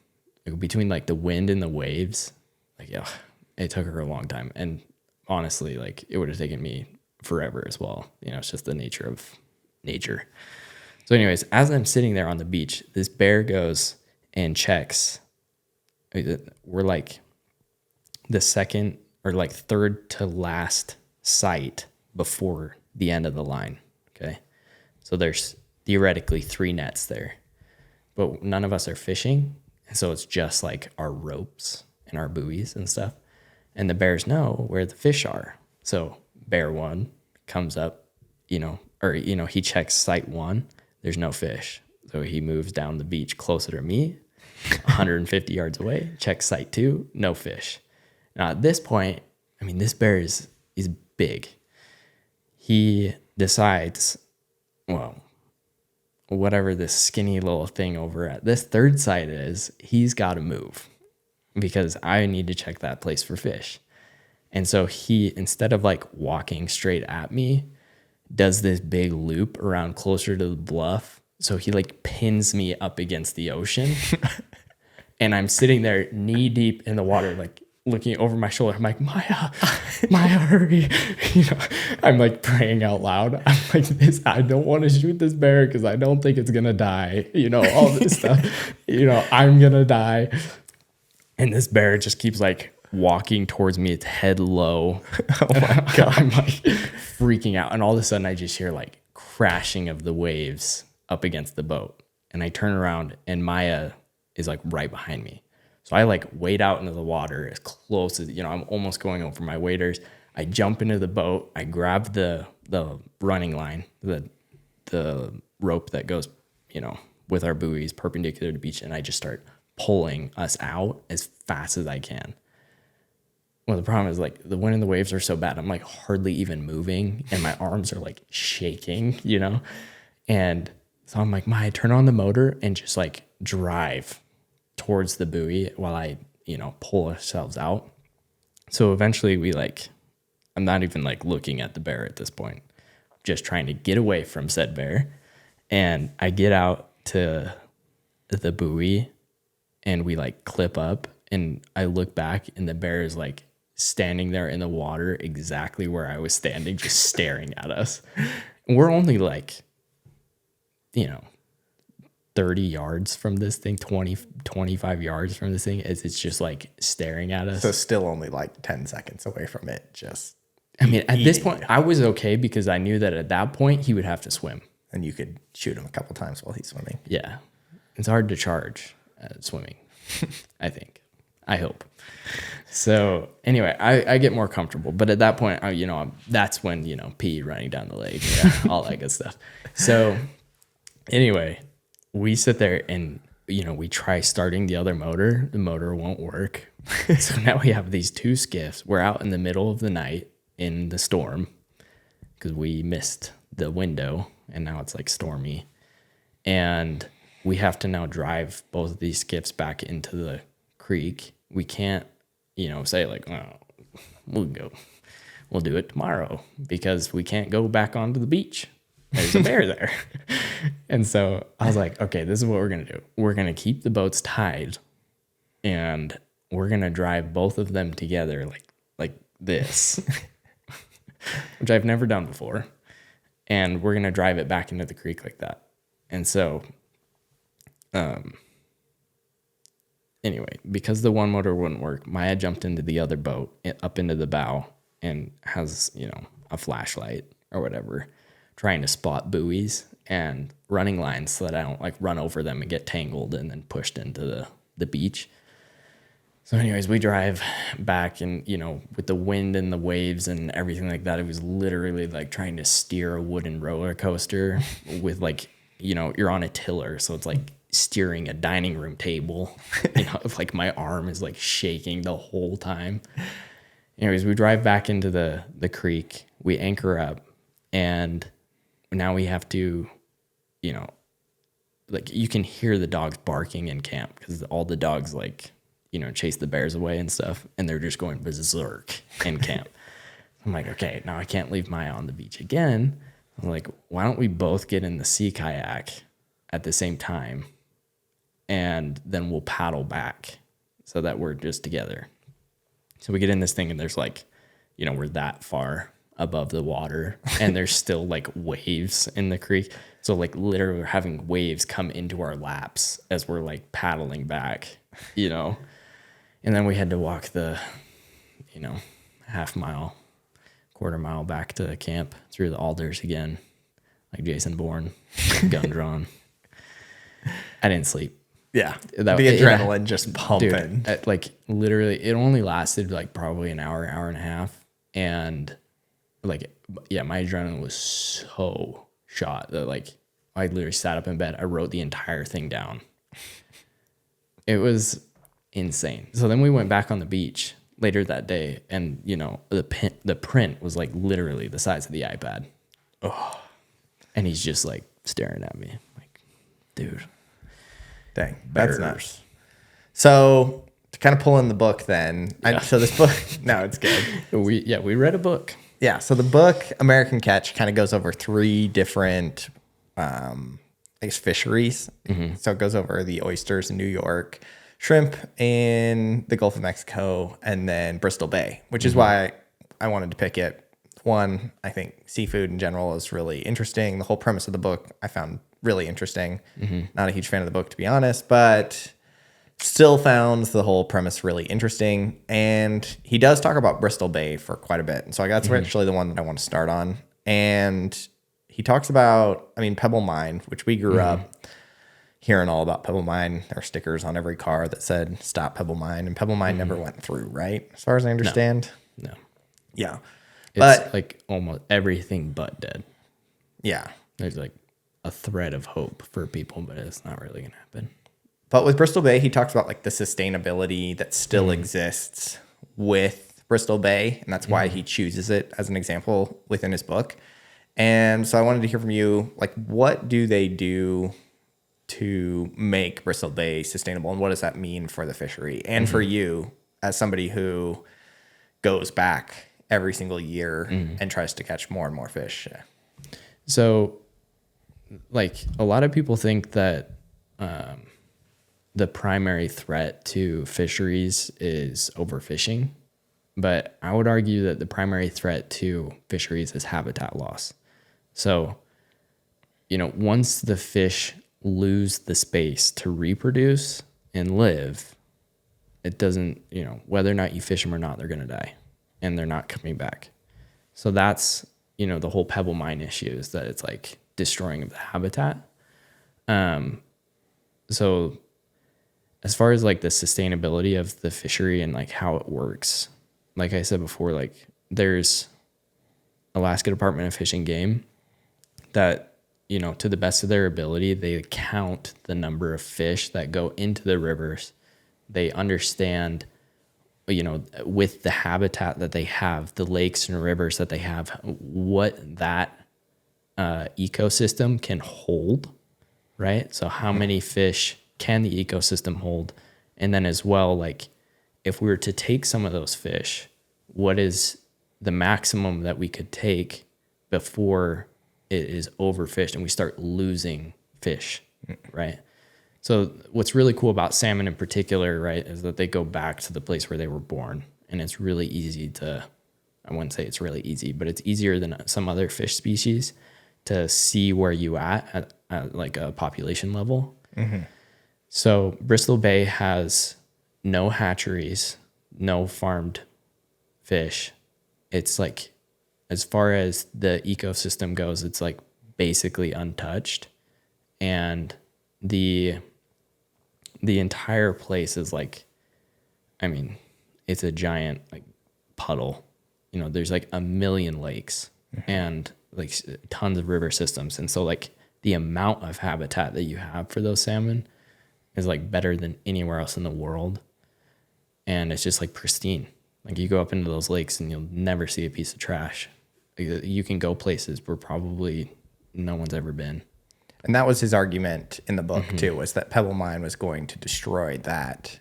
Between like the wind and the waves, it took her a long time. And honestly, it would have taken me forever as well. It's just the nature of nature. So anyways, as I'm sitting there on the beach, this bear goes and checks. We're like the second or like third to last site before the end of the line. Okay. So there's theoretically 3 nets there, but none of us are fishing. And so it's just like our ropes and our buoys and stuff. And the bears know where the fish are. So bear 1 comes up, he checks site 1. There's no fish. So he moves down the beach closer to me, 150 yards away, checks site 2, no fish. Now at this point, this bear is big. He decides, well, whatever this skinny little thing over at this third site is, he's got to move because I need to check that place for fish. And so he, instead of walking straight at me, does this big loop around closer to the bluff. So he pins me up against the ocean. And I'm sitting there knee deep in the water, like looking over my shoulder. I'm like, Maya, hurry. I'm like praying out loud. I'm like, I don't want to shoot this bear because I don't think it's going to die. All this stuff, I'm going to die. And this bear just keeps like walking towards me, its head low. Oh my God. I'm like freaking out. And all of a sudden I just hear like crashing of the waves up against the boat. And I turn around and Maya is like right behind me. So I like wade out into the water as close as, I'm almost going over my waders. I jump into the boat. I grab the running line, the rope that goes, with our buoys perpendicular to the beach. And I just start pulling us out as fast as I can. Well, the problem is like the wind and the waves are so bad. I'm like hardly even moving and my arms are like shaking, And so I'm like, Maya, turn on the motor and just like drive towards the buoy while I, pull ourselves out. So eventually I'm not even like looking at the bear at this point, just trying to get away from said bear. And I get out to the buoy and we like clip up and I look back and the bear is like standing there in the water exactly where I was standing, just staring at us. And we're only like, 30 yards from this thing, 20, 25 yards from this thing, as it's just like staring at us. So still only like 10 seconds away from it. At this point, I was okay because I knew that at that point he would have to swim. And you could shoot him a couple times while he's swimming. Yeah. It's hard to charge swimming, I think. I hope. So anyway, I get more comfortable. But at that point, that's when, pee running down the lake, all that good stuff. So anyway, we sit there and, we try starting the other motor. The motor won't work. So now we have these two skiffs. We're out in the middle of the night in the storm because we missed the window and now it's like stormy. And we have to now drive both of these skiffs back into the creek. We can't, say like, oh, we'll do it tomorrow because we can't go back onto the beach. There's a bear there. And so I was like, okay, this is what we're going to do. We're going to keep the boats tied and we're going to drive both of them together like this, which I've never done before. And we're going to drive it back into the creek like that. And so, anyway, because the one motor wouldn't work, Maya jumped into the other boat up into the bow and has, a flashlight or whatever, trying to spot buoys and running lines so that I don't like run over them and get tangled and then pushed into the beach. So anyways, we drive back and, with the wind and the waves and everything like that, it was literally like trying to steer a wooden roller coaster with like, you're on a tiller. So it's like steering a dining room table, like my arm is like shaking the whole time. Anyways, we drive back into the creek, we anchor up and now we have to, like you can hear the dogs barking in camp because all the dogs like, chase the bears away and stuff. And they're just going berserk in camp. I'm like, okay, now I can't leave Maya on the beach again. I'm like, why don't we both get in the sea kayak at the same time? And then we'll paddle back so that we're just together. So we get in this thing and there's like, we're that far above the water and there's still like waves in the creek. So like literally we're having waves come into our laps as we're like paddling back, and then we had to walk the, half mile, quarter mile back to camp through the alders again, like Jason Bourne, gun drawn. I didn't sleep. Yeah. The adrenaline just pumping. Dude, like literally it only lasted like probably an hour and a half. And like, yeah, my adrenaline was so shot that like I literally sat up in bed. I wrote the entire thing down. It was insane. So then we went back on the beach later that day and, the print was like literally the size of the iPad. Oh, and he's just like staring at me like, dude. Dang, that's nuts. So to kind of pull in the book then, yeah. So this book, no, it's good. We read a book. Yeah, so the book, American Catch, kind of goes over 3 different, fisheries. Mm-hmm. So it goes over the oysters in New York, shrimp in the Gulf of Mexico and then Bristol Bay, which is why I wanted to pick it. One, I think seafood in general is really interesting. The whole premise of the book I found really interesting. Not a huge fan of the book, to be honest, but still found the whole premise really interesting. And he does talk about Bristol Bay for quite a bit. And so that's actually the one that I want to start on. And he talks about, I mean, Pebble Mine, which we grew up hearing all about Pebble Mine. There are stickers on every car that said "Stop Pebble Mine," and Pebble Mine never went through, right? As far as I understand. No. Yeah. It's like almost everything but dead. Yeah. There's like a thread of hope for people, but it's not really going to happen. But with Bristol Bay, he talks about like the sustainability that still exists with Bristol Bay, and that's why he chooses it as an example within his book. And so I wanted to hear from you, like, what do they do to make Bristol Bay sustainable, and what does that mean for the fishery and for you as somebody who goes back every single year and tries to catch more and more fish? So, like, a lot of people think that the primary threat to fisheries is overfishing, but I would argue that the primary threat to fisheries is habitat loss. So, you know, once the fish lose the space to reproduce and live, it doesn't, you know, whether or not you fish them or not, they're going to die and they're not coming back. So that's, you know, the whole Pebble Mine issue is that it's like destroying the habitat. So as far as like the sustainability of the fishery and like how it works, like I said before, like there's Alaska Department of Fish and Game that, you know, to the best of their ability, they count the number of fish that go into the rivers. They understand, you know, with the habitat that they have, the lakes and rivers that they have, what that ecosystem can hold, right? So how many fish can the ecosystem hold? And then as well, like if we were to take some of those fish, what is the maximum that we could take before it is overfished and we start losing fish, right? So what's really cool about salmon in particular, right, is that they go back to the place where they were born. And it's really easy to, I wouldn't say it's really easy, but it's easier than some other fish species to see where you at like a population level. So Bristol Bay has no hatcheries, no farmed fish. It's like, as far as the ecosystem goes, it's like basically untouched. And the entire place is like, I mean, it's a giant like puddle. You know, there's like a million lakes and like tons of river systems. And so like the amount of habitat that you have for those salmon is like better than anywhere else in the world. And it's just like pristine. Like you go up into those lakes and you'll never see a piece of trash. You can go places where probably no one's ever been. And that was his argument in the book too, was that Pebble Mine was going to destroy that.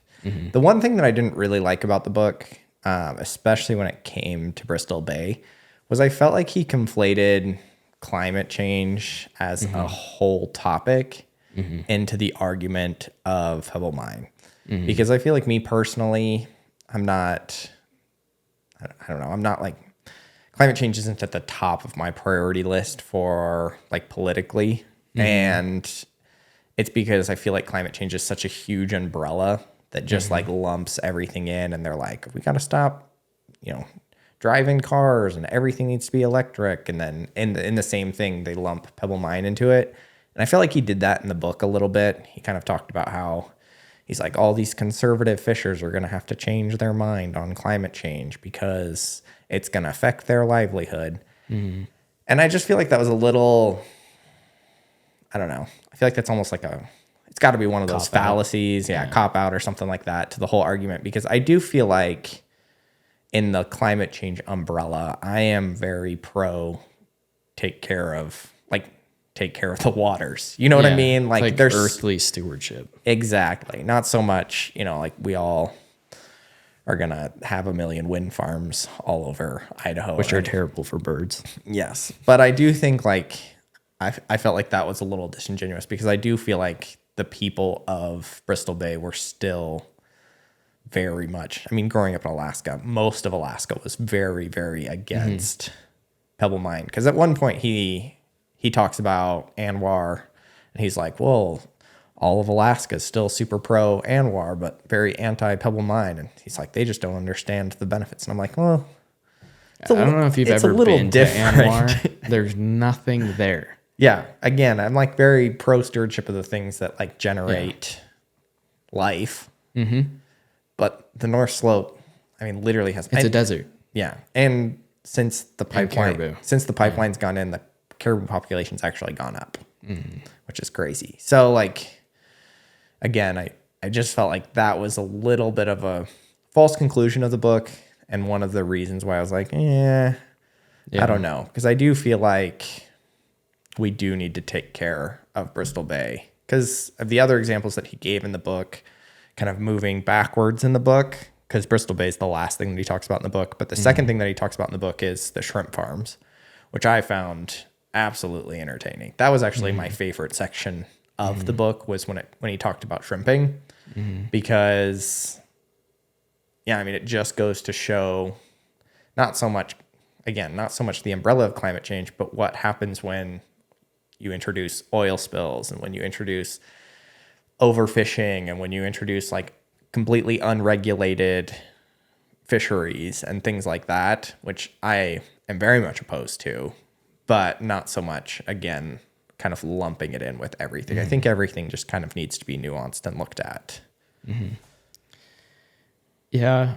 The one thing that I didn't really like about the book, especially when it came to Bristol Bay, was I felt like he conflated climate change as a whole topic into the argument of Pebble Mine. Because I feel like me personally, I'm not like, climate change isn't at the top of my priority list for like politically. And it's because I feel like climate change is such a huge umbrella that just like lumps everything in, and they're like, we got to stop, you know, driving cars and everything needs to be electric. And then in the same thing, they lump Pebble Mine into it. And I feel like he did that in the book a little bit. He kind of talked about how he's like, all these conservative fishers are going to have to change their mind on climate change because it's going to affect their livelihood. And I just feel like that was a little, I don't know. I feel like that's almost like it's got to be one of those fallacies. Yeah, cop out or something like that to the whole argument. Because I do feel like in the climate change umbrella, I am very pro take care of the waters. You know what I mean? Like there's earthly stewardship. Exactly. Not so much, you know, like we all are going to have a million wind farms all over Idaho. Which are terrible for birds. Yes. But I do think like, I felt like that was a little disingenuous because I do feel like the people of Bristol Bay were still very much, I mean, growing up in Alaska, most of Alaska was very, very against pebble mine. Because at one point he talks about Anwar, and he's like, well, all of Alaska is still super pro Anwar, but very anti pebble mine. And he's like, they just don't understand the benefits. And I'm like, well, I don't know if you've ever been to Anwar. There's nothing there. Yeah. Again, I'm like very pro stewardship of the things that like generate life. But the North Slope, I mean, literally has... It's a desert. Yeah. And since the pipeline's gone in, the caribou population's actually gone up, which is crazy. So like, again, I just felt like that was a little bit of a false conclusion of the book. And one of the reasons why I was like, I don't know. Because I do feel like we do need to take care of Bristol Bay. Because of the other examples that he gave in the book, kind of moving backwards in the book, because Bristol Bay is the last thing that he talks about in the book. But the second thing that he talks about in the book is the shrimp farms, which I found absolutely entertaining. That was actually my favorite section of the book, was when he talked about shrimping, because, I mean, it just goes to show not so much the umbrella of climate change, but what happens when you introduce oil spills and when you introduce overfishing and when you introduce like completely unregulated fisheries and things like that, which I am very much opposed to, but not so much, again, kind of lumping it in with everything. I think everything just kind of needs to be nuanced and looked at. Yeah.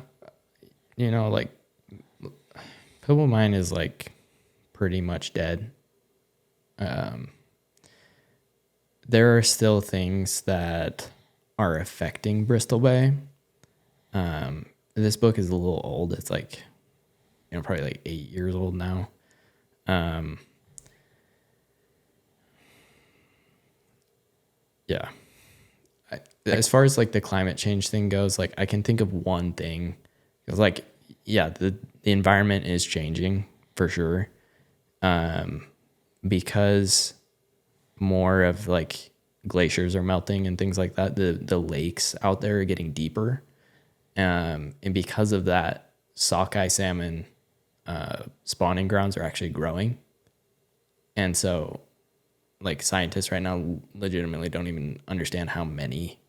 You know, like pebble mine is like pretty much dead. There are still things that are affecting Bristol Bay. This book is a little old. It's like, probably like 8 years old now. As far as like the climate change thing goes, like I can think of one thing. It's like, the environment is changing for sure. Because more of like glaciers are melting and things like that, the lakes out there are getting deeper, and because of that, sockeye salmon spawning grounds are actually growing. And so like scientists right now legitimately don't even understand how many,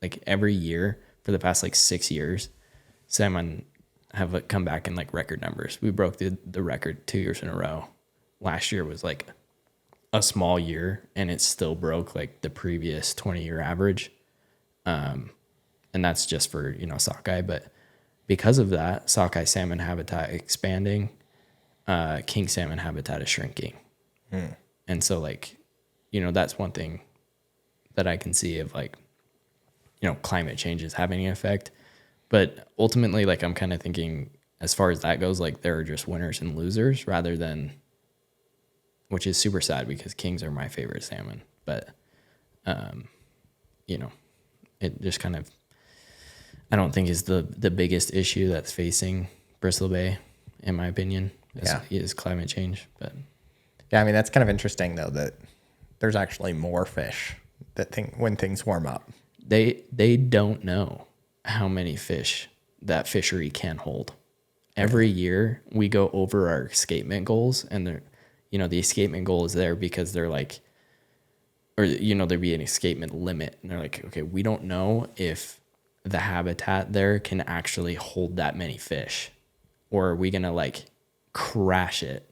like every year for the past like 6 years, salmon have come back in like record numbers. We broke the record 2 years in a row. Last year was like a small year, and it still broke like the previous 20-year average. And that's just for, sockeye. But because of that, sockeye salmon habitat expanding, king salmon habitat is shrinking. And so like, that's one thing that I can see of like, climate change is having an effect. But ultimately, like I'm kind of thinking as far as that goes, like there are just winners and losers rather than, which is super sad because kings are my favorite salmon. But, it just kind of, I don't think is the biggest issue that's facing Bristol Bay, in my opinion, is climate change. But yeah, I mean, that's kind of interesting though, that there's actually more fish when things warm up. They don't know how many fish that fishery can hold. Every year we go over our escapement goals, and the escapement goal is there because they're like, or, there'd be an escapement limit, and they're like, okay, we don't know if the habitat there can actually hold that many fish, or are we going to like crash it?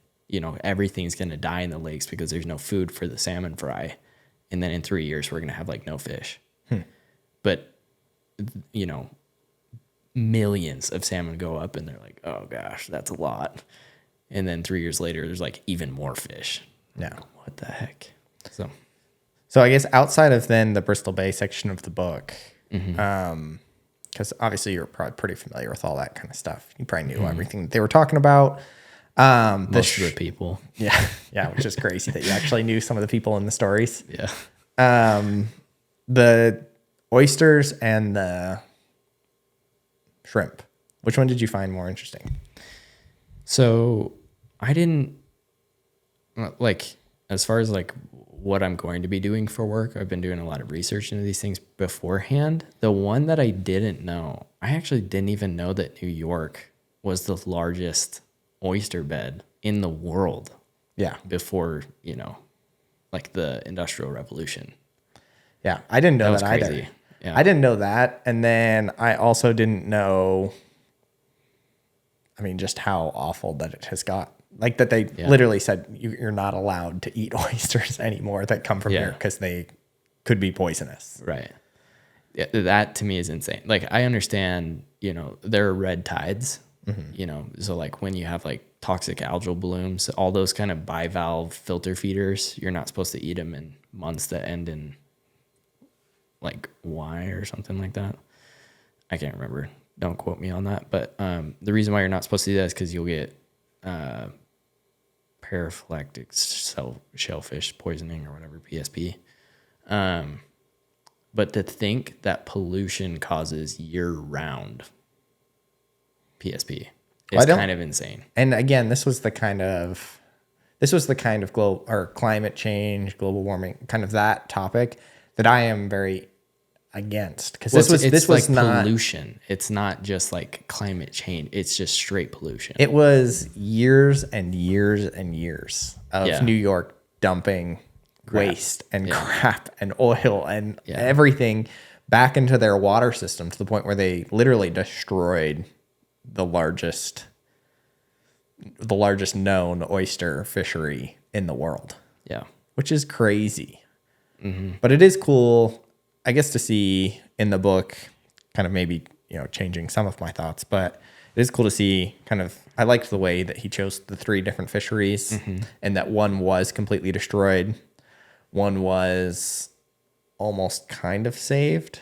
Everything's going to die in the lakes because there's no food for the salmon fry. And then in 3 years, we're going to have like no fish. But, millions of salmon go up, and they're like, oh gosh, that's a lot. And then 3 years later, there's like even more fish. Yeah. What the heck? So I guess outside of then the Bristol Bay section of the book, because obviously you're probably pretty familiar with all that kind of stuff. You probably knew everything that they were talking about. Most of the people. Yeah, which is crazy that you actually knew some of the people in the stories. Yeah. The oysters and the shrimp. Which one did you find more interesting? So I didn't like, as far as like what I'm going to be doing for work. I've been doing a lot of research into these things beforehand. The one that I didn't know, I actually didn't even know that New York was the largest oyster bed in the world. Yeah. Before, like the Industrial Revolution. Yeah. I didn't know That was that either. crazy. Yeah. I didn't know that. And then I also didn't know, just how awful that it has got. Like that they literally said you're not allowed to eat oysters anymore that come from here because they could be poisonous. Right. Yeah, that to me is insane. Like I understand, there are red tides, so like when you have like toxic algal blooms, all those kind of bivalve filter feeders, you're not supposed to eat them in months that end in like Y or something like that. I can't remember. Don't quote me on that. But the reason why you're not supposed to do that is because you'll get paraphylactic shellfish poisoning or whatever, PSP. But to think that pollution causes year-round PSP is kind of insane. And again, this was the kind of global or climate change, global warming, kind of that topic that I am very against, because this was like not pollution. It's not just like climate change. It's just straight pollution. It was years and years and years of New York dumping waste and crap and oil and everything back into their water system to the point where they literally destroyed the largest known oyster fishery in the world. Yeah. Which is crazy. Mm-hmm. But it is cool, I guess, to see in the book, kind of maybe, changing some of my thoughts, but it is cool to see I liked the way that he chose the 3 different fisheries, and that one was completely destroyed. One was almost kind of saved,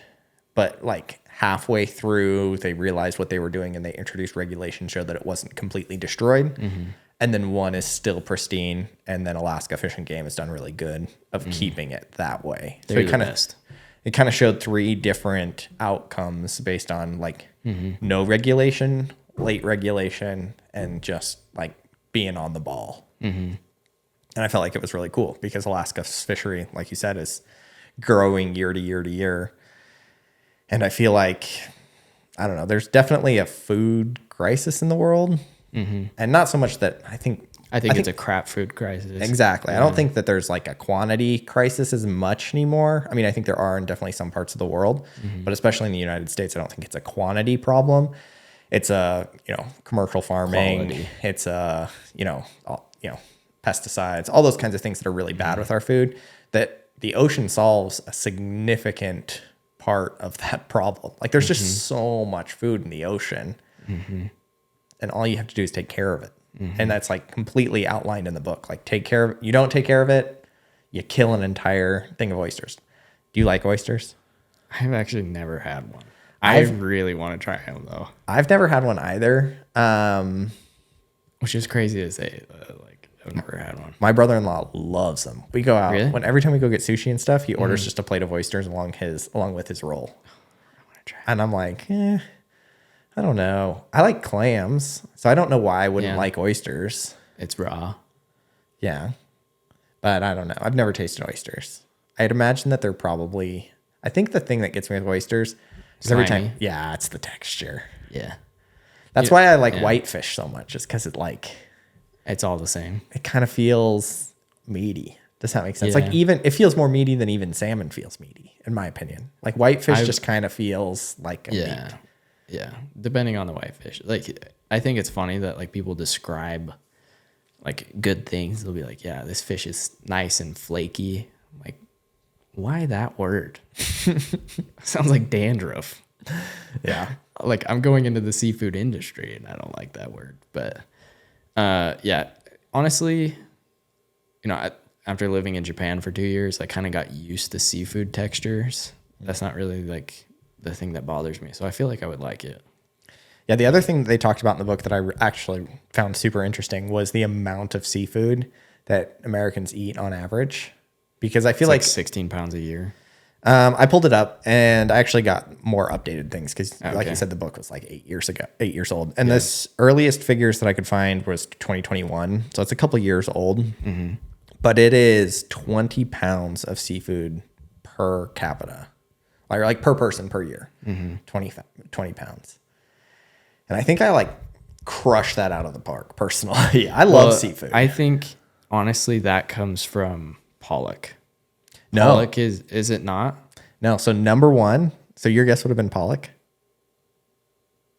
but like halfway through they realized what they were doing and they introduced regulations showed that it wasn't completely destroyed. Mm-hmm. And then one is still pristine, and then Alaska Fish and Game has done really good of keeping it that way. They're so it kind of showed 3 different outcomes based on like no regulation, late regulation, and just like being on the ball. Mm-hmm. And I felt like it was really cool because Alaska's fishery, like you said, is growing year to year to year. And I feel like, I don't know, there's definitely a food crisis in the world. Mm-hmm. And not so much that I think it's a crap food crisis. Exactly. Yeah. I don't think that there's like a quantity crisis as much anymore. I think there are in definitely some parts of the world, but especially in the United States, I don't think it's a quantity problem. It's a, commercial farming. Quality. It's a, pesticides, all those kinds of things that are really bad with our food, that the ocean solves a significant part of that problem. Like there's just so much food in the ocean, and all you have to do is take care of it. And that's like completely outlined in the book. Like you don't take care of it, you kill an entire thing of oysters. Do you like oysters? I've actually never had one. I really want to try them though. I've never had one either. Which is crazy to say. I've never had one. My brother-in-law loves them. We go out every time we go get sushi and stuff, he orders Mm. just a plate of oysters along with his roll. I want to try. And I'm like, I don't know. I like clams, so I don't know why I wouldn't like oysters. It's raw. Yeah, but I don't know. I've never tasted oysters. I'd imagine that they're probably. I think the thing that gets me with oysters is every time. Yeah, it's the texture. Yeah, that's why I like whitefish so much. Is because it's all the same. It kind of feels meaty. Does that make sense? Yeah. Like it feels more meaty than even salmon feels meaty, in my opinion. Like whitefish just kind of feels like a meat. Yeah. Depending on the whitefish. Like I think it's funny that like people describe like good things. They'll be like, yeah, this fish is nice and flaky. I'm like, why that word? Sounds like dandruff. Yeah. Like I'm going into the seafood industry and I don't like that word, but honestly, after living in Japan for 2 years, I kind of got used to seafood textures. That's not really like the thing that bothers me. So I feel like I would like it. Yeah. The other thing that they talked about in the book that I actually found super interesting was the amount of seafood that Americans eat on average, because I feel like 16 pounds a year. I pulled it up and I actually got more updated things because, like I said, the book was like 8 years old. And this earliest figures that I could find was 2021. So it's a couple years old. Mm-hmm. but it is 20 pounds of seafood per capita, like per person per year. 20 pounds. And I think I like crush that out of the park personally. I love seafood. I think honestly that comes from pollock. No. Pollock is it not? No. So number one, so your guess would have been pollock.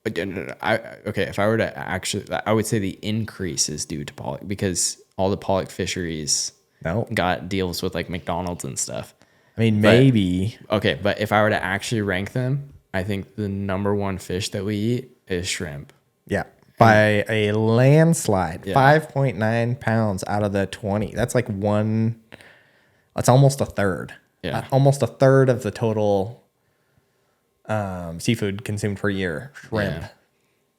Okay, if I were to actually, I would say the increase is due to pollock because all the pollock fisheries got deals with like McDonald's and stuff. I mean, maybe. Okay, but if I were to actually rank them, I think the number one fish that we eat is shrimp. Yeah. By a landslide, 5.9 pounds out of the 20. That's like that's almost a third. Yeah. Almost a third of the total seafood consumed per year. Shrimp. Yeah.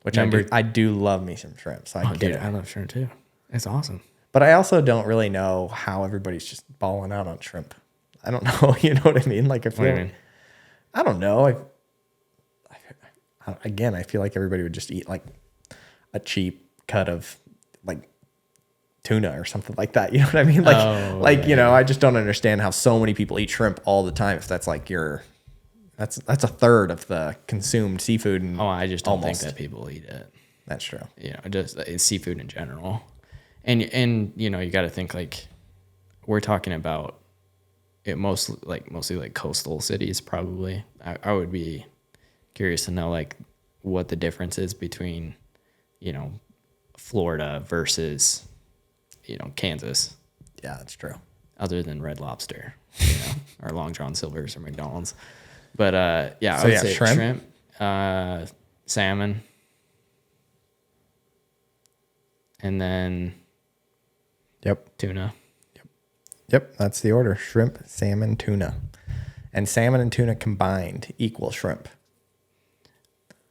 Which I do love me some shrimp. So I get it. I love shrimp too. It's awesome. But I also don't really know how everybody's just balling out on shrimp. I don't know. You know what I mean? Like, I feel, I don't know. I feel like everybody would just eat like a cheap cut of like tuna or something like that. You know what I mean? Like, you know, I just don't understand how so many people eat shrimp all the time. If that's like that's a third of the consumed seafood. And I just don't think that people eat it. That's true. You know, just it's seafood in general. And you know, you got to think like we're talking about it mostly like coastal cities probably. I would be curious to know like what the difference is between, you know, Florida versus, you know, Kansas. Yeah, that's true. Other than Red Lobster, you know, or Long John Silver's or McDonald's. But I would say shrimp, salmon, and then tuna. Yep, that's the order. Shrimp, salmon, tuna. And salmon and tuna combined equal shrimp.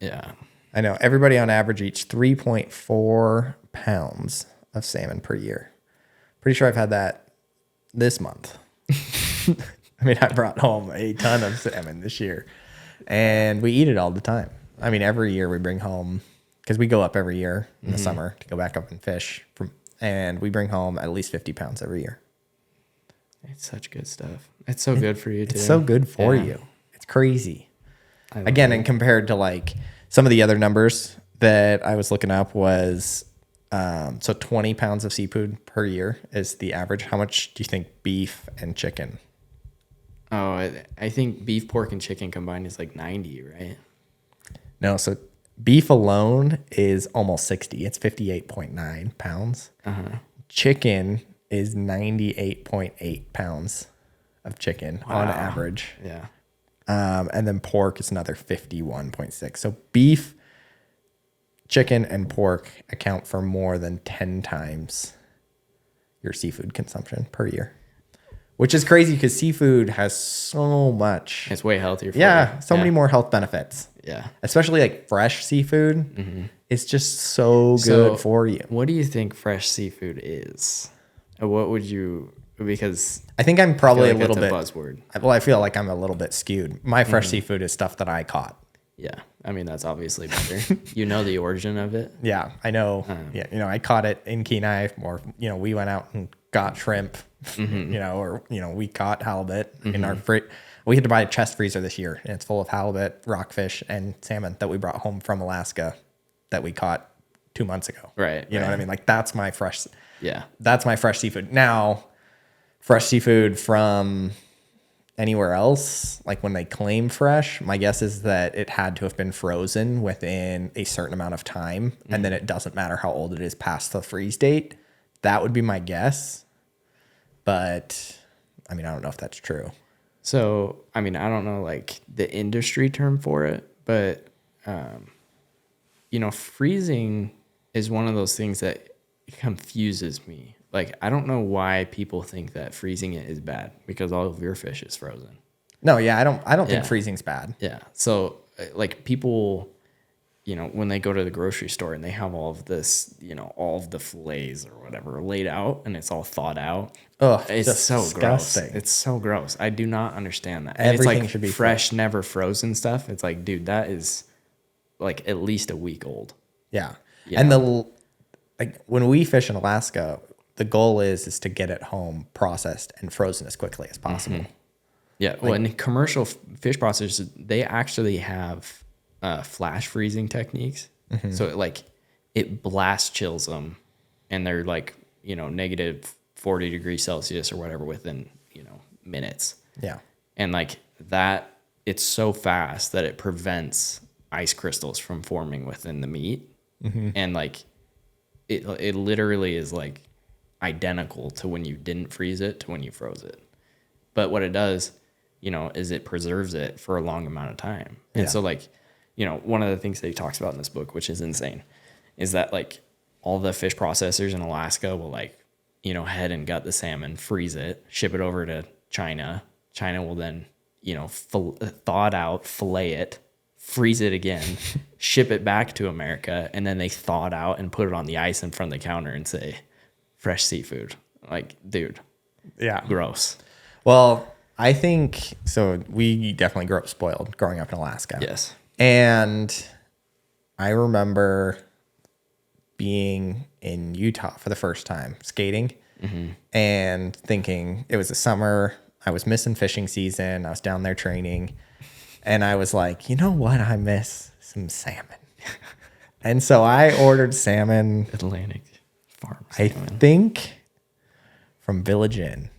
Yeah. I know. Everybody on average eats 3.4 pounds of salmon per year. Pretty sure I've had that this month. I mean, I brought home a ton of salmon this year. And we eat it all the time. I mean, every year we bring home, because we go up every year in the summer to go back up and fish. And we bring home at least 50 pounds every year. It's such good stuff. It's so good for you, too. It's so good for you. It's crazy. Again, and compared to like some of the other numbers that I was looking up was, so 20 pounds of seafood per year is the average. How much do you think beef and chicken? Oh, I think beef, pork, and chicken combined is like 90, right? No, so beef alone is almost 60. It's 58.9 pounds. Chicken is 98.8 pounds of chicken on average. Yeah. And then pork is another 51.6. So beef, chicken, and pork account for more than 10 times your seafood consumption per year, which is crazy because seafood has so much. It's way healthier for you. So many more health benefits. Yeah. Especially like fresh seafood. It's just so good for you. What do you think fresh seafood is? What would you, because I think I'm probably like a little bit buzzword. Well, I feel like I'm a little bit skewed. My fresh seafood is stuff that I caught. Yeah. I mean, that's obviously better. You know the origin of it? Yeah, I know. Yeah, you know, I caught it in Kenai, or, you know, we went out and got shrimp, you know, or, you know, we caught halibut in our we had to buy a chest freezer this year, and it's full of halibut, rockfish, and salmon that we brought home from Alaska that we caught 2 months ago. Right. You know what I mean? Like, that's my fresh. Yeah. That's my fresh seafood. Now, fresh seafood from anywhere else, like when they claim fresh, my guess is that it had to have been frozen within a certain amount of time, and then it doesn't matter how old it is past the freeze date. That would be my guess. But, I mean, I don't know if that's true. So, I mean, I don't know, like, the industry term for it, but, you know, freezing is one of those things that confuses me. Like, I don't know why people think that freezing it is bad because all of your fish is frozen. No, yeah, I don't think freezing's bad. Yeah. So, like, people, you know, when they go to the grocery store and they have all of this, you know, all of the fillets or whatever laid out and it's all thawed out. Ugh, it's so disgusting. Gross. It's so gross. I do not understand that. And Everything it's like should be fresh, never frozen stuff. It's like, dude, that is like at least a week old. Yeah. Yeah. And like when we fish in Alaska, the goal is to get it home processed and frozen as quickly as possible. Yeah. Well, and commercial fish processors, they actually have flash freezing techniques. So it blast chills them, and they're like, negative 40 degrees Celsius or whatever within, minutes. Yeah. And like that, it's so fast that it prevents ice crystals from forming within the meat. And like it literally is like identical to when you didn't freeze it to when you froze it. But what it does, is it preserves it for a long amount of time. And so like, one of the things that he talks about in this book, which is insane, is that like all the fish processors in Alaska will like, head and gut the salmon, freeze it, ship it over to China. China will then, thaw it out, fillet it, freeze it again, ship it back to America, and then they thaw it out and put it on the ice in front of the counter and say, fresh seafood. Like, dude. Yeah. Gross. Well, I think so. We definitely grew up spoiled growing up in Alaska. Yes. And I remember being in Utah for the first time skating and thinking it was the summer. I was missing fishing season. I was down there training. And I was like, you know what? I miss some salmon. And so I ordered salmon. Atlantic farm I salmon. think from Village Inn.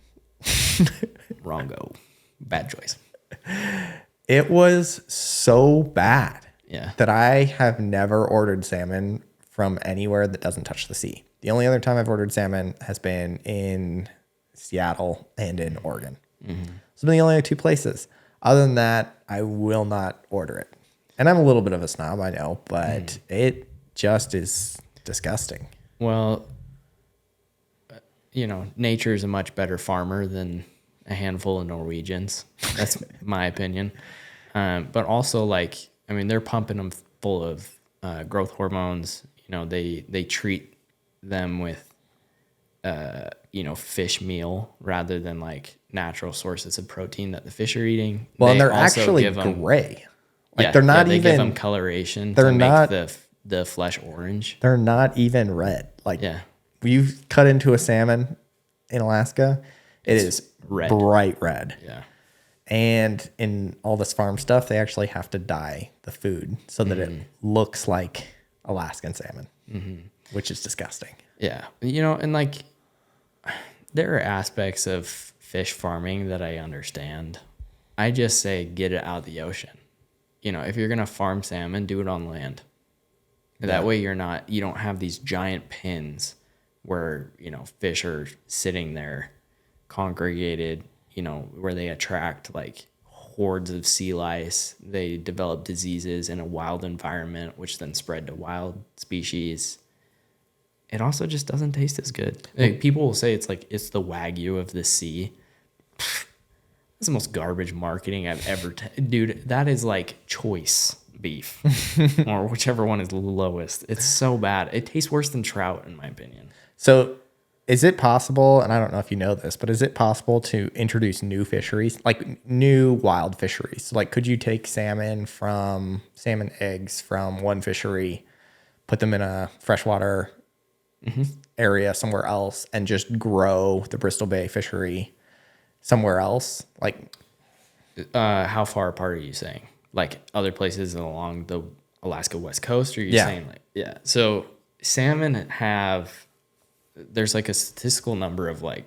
Wrongo. Bad choice. It was so bad Yeah. that I have never ordered salmon from anywhere that doesn't touch the sea. The only other time I've ordered salmon has been in Seattle and in Oregon. Those have been the only two places. Other than that, I will not order it. And I'm a little bit of a snob, I know, but it just is disgusting. Well, nature is a much better farmer than a handful of Norwegians. That's my opinion. But also, they're pumping them full of growth hormones. They treat them with, fish meal rather than like natural sources of protein that the fish are eating. Well, and they're also actually give them, gray. They're not they even. give them coloration they're to not, make the flesh orange. They're not even red. You cut into a salmon in Alaska, it's red. Bright red. Yeah. And in all this farm stuff, they actually have to dye the food so that it looks like Alaskan salmon, which is disgusting. Yeah. And like there are aspects of fish farming that I understand. I just say get it out of the ocean. If you're going to farm salmon, do it on land. That way you don't have these giant pens where, fish are sitting there congregated, where they attract like hordes of sea lice. They develop diseases in a wild environment, which then spread to wild species. It also just doesn't taste as good. Like, people will say it's the Wagyu of the sea. That's the most garbage marketing I've ever... Dude, that is like choice beef or whichever one is the lowest. It's so bad. It tastes worse than trout, in my opinion. So is it possible, and I don't know if you know this, but is it possible to introduce new fisheries, like new wild fisheries? Like, could you take salmon eggs from one fishery, put them in a freshwater area somewhere else, and just grow the Bristol Bay fishery somewhere else? Like, how far apart are you saying? Like other places along the Alaska West Coast? Or are you saying So salmon there's like a statistical number of I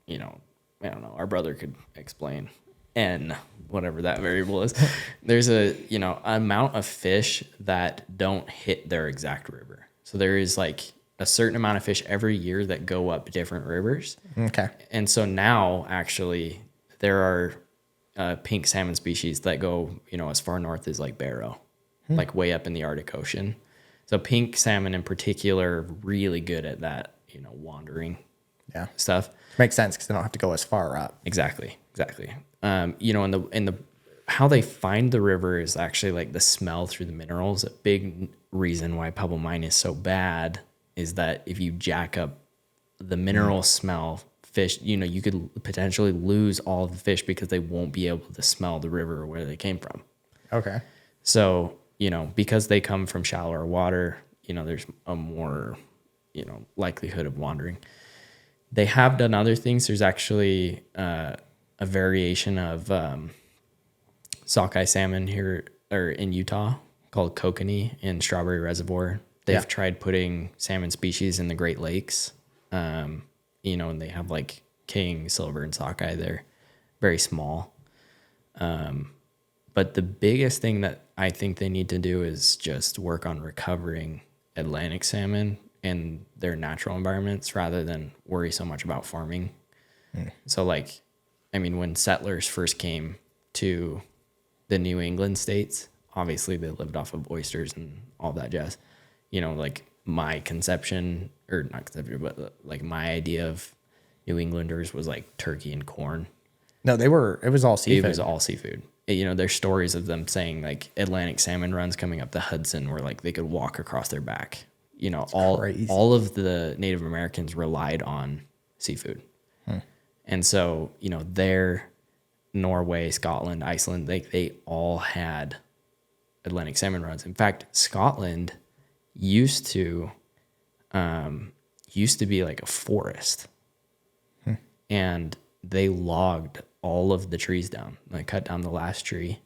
don't know, our brother could explain N, whatever that variable is. There's amount of fish that don't hit their exact river. So there is like a certain amount of fish every year that go up different rivers. Okay. And so now actually there are pink salmon species that go, as far north as like Barrow, like way up in the Arctic Ocean. So pink salmon in particular, really good at that, wandering stuff. Makes sense because they don't have to go as far up. Exactly. In the how they find the river is actually like the smell through the minerals. A big reason why Pebble Mine is so bad is that if you jack up the mineral smell, fish, you could potentially lose all of the fish because they won't be able to smell the river or where they came from. Okay. So, because they come from shallower water, there's a more, likelihood of wandering. They have done other things. There's actually a variation of sockeye salmon here or in Utah called kokanee in Strawberry Reservoir. They've tried putting salmon species in the Great Lakes, and they have like king, silver, and sockeye. They're very small. But the biggest thing that I think they need to do is just work on recovering Atlantic salmon in their natural environments rather than worry so much about farming. So when settlers first came to the New England states, obviously they lived off of oysters and all that jazz. My conception, or not conception, but like my idea of New Englanders was like turkey and corn. No, it was all seafood. It was all seafood. There's stories of them saying like Atlantic salmon runs coming up the Hudson where like they could walk across their back. All of the Native Americans relied on seafood. And so, there, Norway, Scotland, Iceland, they all had Atlantic salmon runs. In fact, Scotland used to be like a forest. And they logged all of the trees down. Like cut down the last tree.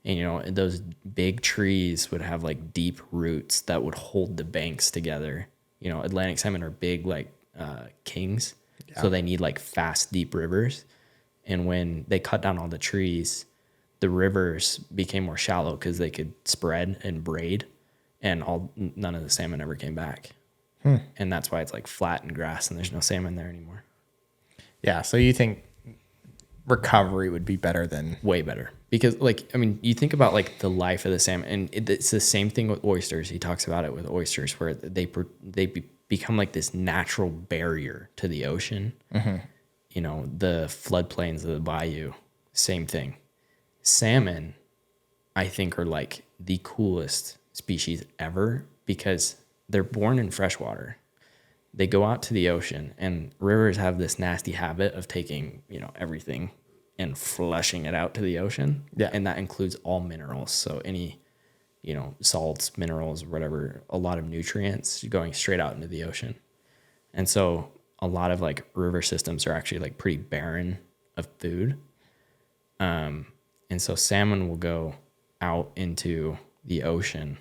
And those big trees would have like deep roots that would hold the banks together. Atlantic salmon are big like kings. So they need like fast, deep rivers. And when they cut down all the trees, the rivers became more shallow because they could spread and braid, and none of the salmon ever came back. And that's why it's like flat and grass, and there's no salmon there anymore. Yeah. So you think recovery would be better than way better because you think about like the life of the salmon, and it's the same thing with oysters. He talks about it with oysters where they become like this natural barrier to the ocean. The floodplains of the bayou, same thing. Salmon, I think, are like the coolest species ever because they're born in freshwater. They go out to the ocean, and rivers have this nasty habit of taking, everything and flushing it out to the ocean. Yeah. And that includes all minerals. So any, salts, minerals, whatever, a lot of nutrients going straight out into the ocean. And so a lot of like river systems are actually like pretty barren of food. And so salmon will go out into the ocean,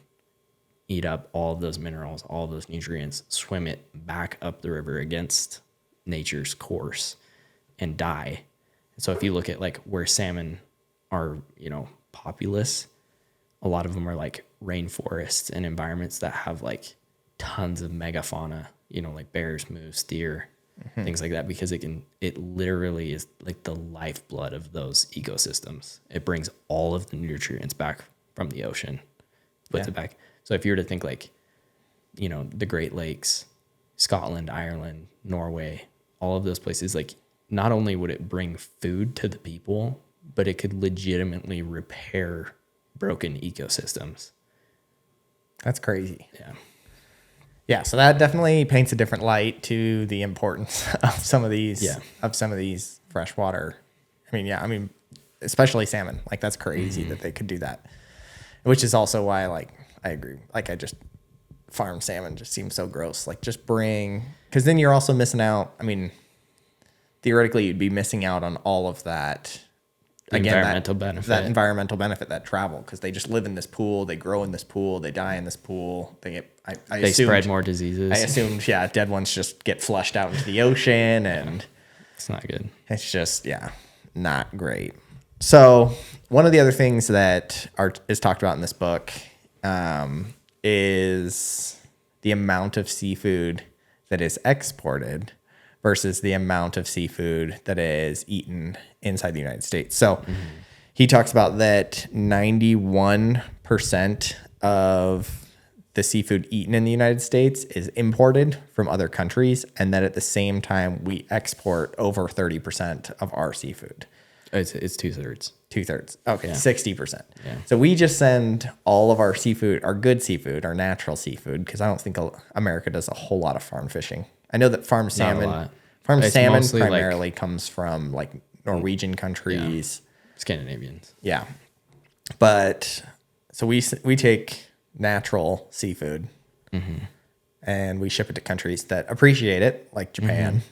eat up all of those minerals, all of those nutrients, swim it back up the river against nature's course and die. And so if you look at like where salmon are, populous, a lot of them are like rainforests and environments that have like tons of megafauna, like bears, moose, deer, things like that, because it literally is like the lifeblood of those ecosystems. It brings all of the nutrients back from the ocean, puts it back. So if you were to think like, the Great Lakes, Scotland, Ireland, Norway, all of those places, like not only would it bring food to the people, but it could legitimately repair broken ecosystems. That's crazy. Yeah. Yeah, so that definitely paints a different light to the importance of some of these freshwater. Especially salmon. Like that's crazy that they could do that. Which is also why I agree. Farm salmon just seems so gross. Like just because then you're also missing out. Theoretically you'd be missing out on all of that. Environmental benefit. That environmental benefit, that travel, because they just live in this pool, they grow in this pool, they die in this pool. They spread more diseases. I assumed, dead ones just get flushed out into the ocean, and it's not good. It's just, not great. So one of the other things that is talked about in this book is the amount of seafood that is exported versus the amount of seafood that is eaten inside the United States. So he talks about that 91% of the seafood eaten in the United States is imported from other countries, and that at the same time we export over 30% of our seafood. It's 2/3. 2/3. Okay, 60%. Yeah. So we just send all of our seafood, our good seafood, our natural seafood, because I don't think America does a whole lot of farm fishing. I know that farm salmon primarily comes from like Norwegian countries. Scandinavians. Yeah. But so we take natural seafood and we ship it to countries that appreciate it, like Japan.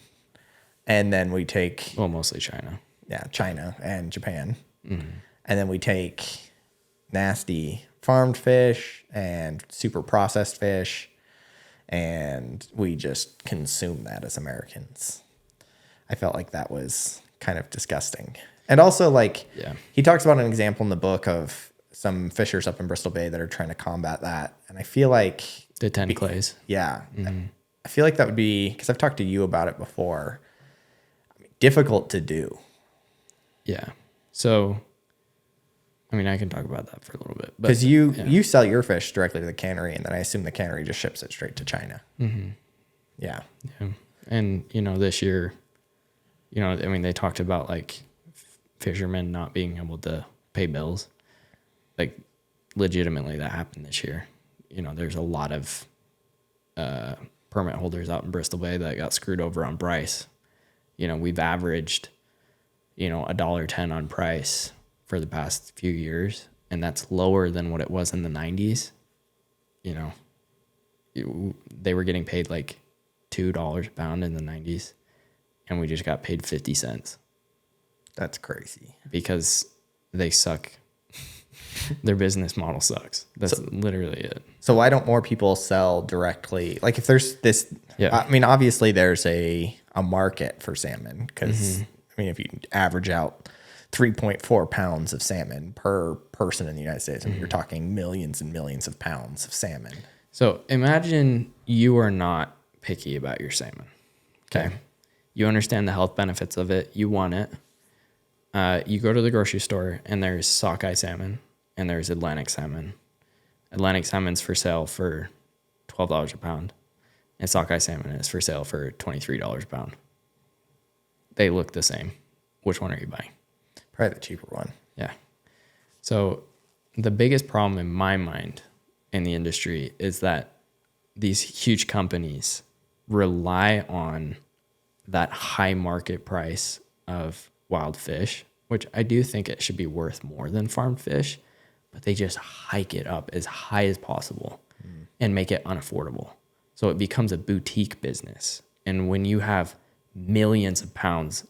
And then we take, Well, mostly China. yeah, China and Japan. And then we take nasty farmed fish and super processed fish, and we just consume that as Americans. I felt like that was kind of disgusting. And also, like, Yeah. he talks about an example in the book of some fishers up in Bristol Bay that are trying to combat that. And I feel like, The 10 clays. yeah, I feel like that would be, because I've talked to you about it before, difficult to do. Yeah. So, I mean, I can talk about that for a little bit. Because you sell your fish directly to the cannery, and then I assume the cannery just ships it straight to China. Yeah. Yeah. And, this year, I mean, they talked about like fishermen not being able to pay bills. Like, legitimately, that happened this year. There's a lot of permit holders out in Bristol Bay that got screwed over on price. We've averaged, $1.10 on price for the past few years, and that's lower than what it was in the 90s. They were getting paid like $2 a pound in the 90s, and we just got paid 50 cents. That's crazy. Because they suck. Their business model sucks. That's literally it. So why don't more people sell directly? Like, if there's this, Yeah. I mean, obviously there's a market for salmon, because I mean, if you average out 3.4 pounds of salmon per person in the United States, I mean, you're talking millions and millions of pounds of salmon. So imagine you are not picky about your salmon. Okay. You understand the health benefits of it. You want it. You go to the grocery store, and there's sockeye salmon and there's Atlantic salmon. Atlantic salmon's for sale for $12 a pound, and sockeye salmon is for sale for $23 a pound. They look the same. Which one are you buying? Probably the cheaper one. Yeah. So the biggest problem in my mind in the industry is that these huge companies rely on that high market price of wild fish, which I do think it should be worth more than farmed fish, but they just hike it up as high as possible and make it unaffordable. So it becomes a boutique business. And when you have millions of pounds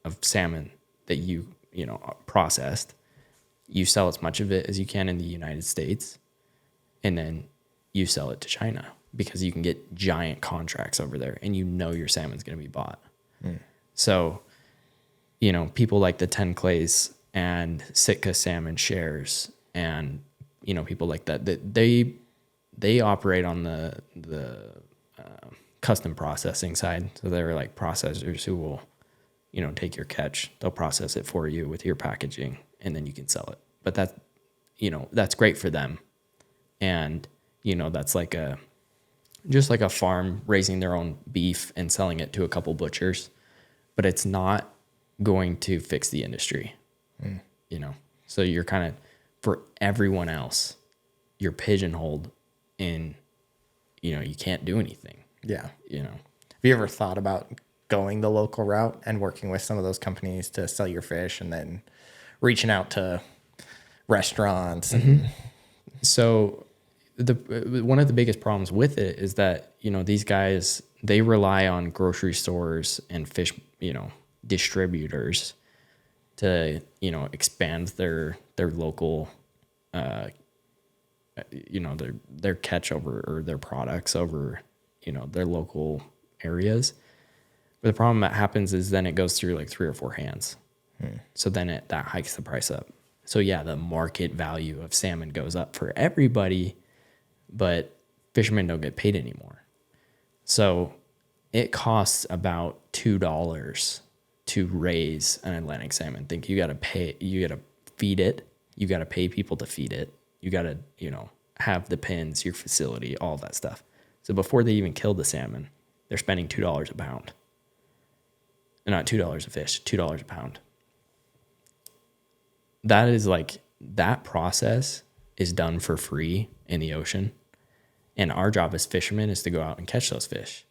of salmon that you processed, you sell as much of it as you can in the United States, and then you sell it to China because you can get giant contracts over there, and your salmon's going to be bought. So, people like the 10 Clays and Sitka Salmon Shares, and people like that they operate on the custom processing side. So they're like processors who will take your catch, they'll process it for you with your packaging, and then you can sell it. But that's great for them. And, that's like just like a farm raising their own beef and selling it to a couple butchers, but it's not going to fix the industry, So you're kind of, for everyone else, you're pigeonholed in, you can't do anything. Yeah. Have you ever thought about going the local route and working with some of those companies to sell your fish, and then reaching out to restaurants? And So one of the biggest problems with it is that, these guys, they rely on grocery stores and fish, distributors to, expand their local, their catch over, or their products over, their local areas. But the problem that happens is then it goes through like 3 or 4 hands. So then that hikes the price up. So yeah, the market value of salmon goes up for everybody, but fishermen don't get paid anymore. So it costs about $2 to raise an Atlantic salmon. Think you got to feed it. You got to pay people to feed it. You got to, have the pens, your facility, all that stuff. So before they even kill the salmon, they're spending $2 a pound. Not $2 a fish, $2 a pound. That is like, that process is done for free in the ocean. And our job as fishermen is to go out and catch those fish.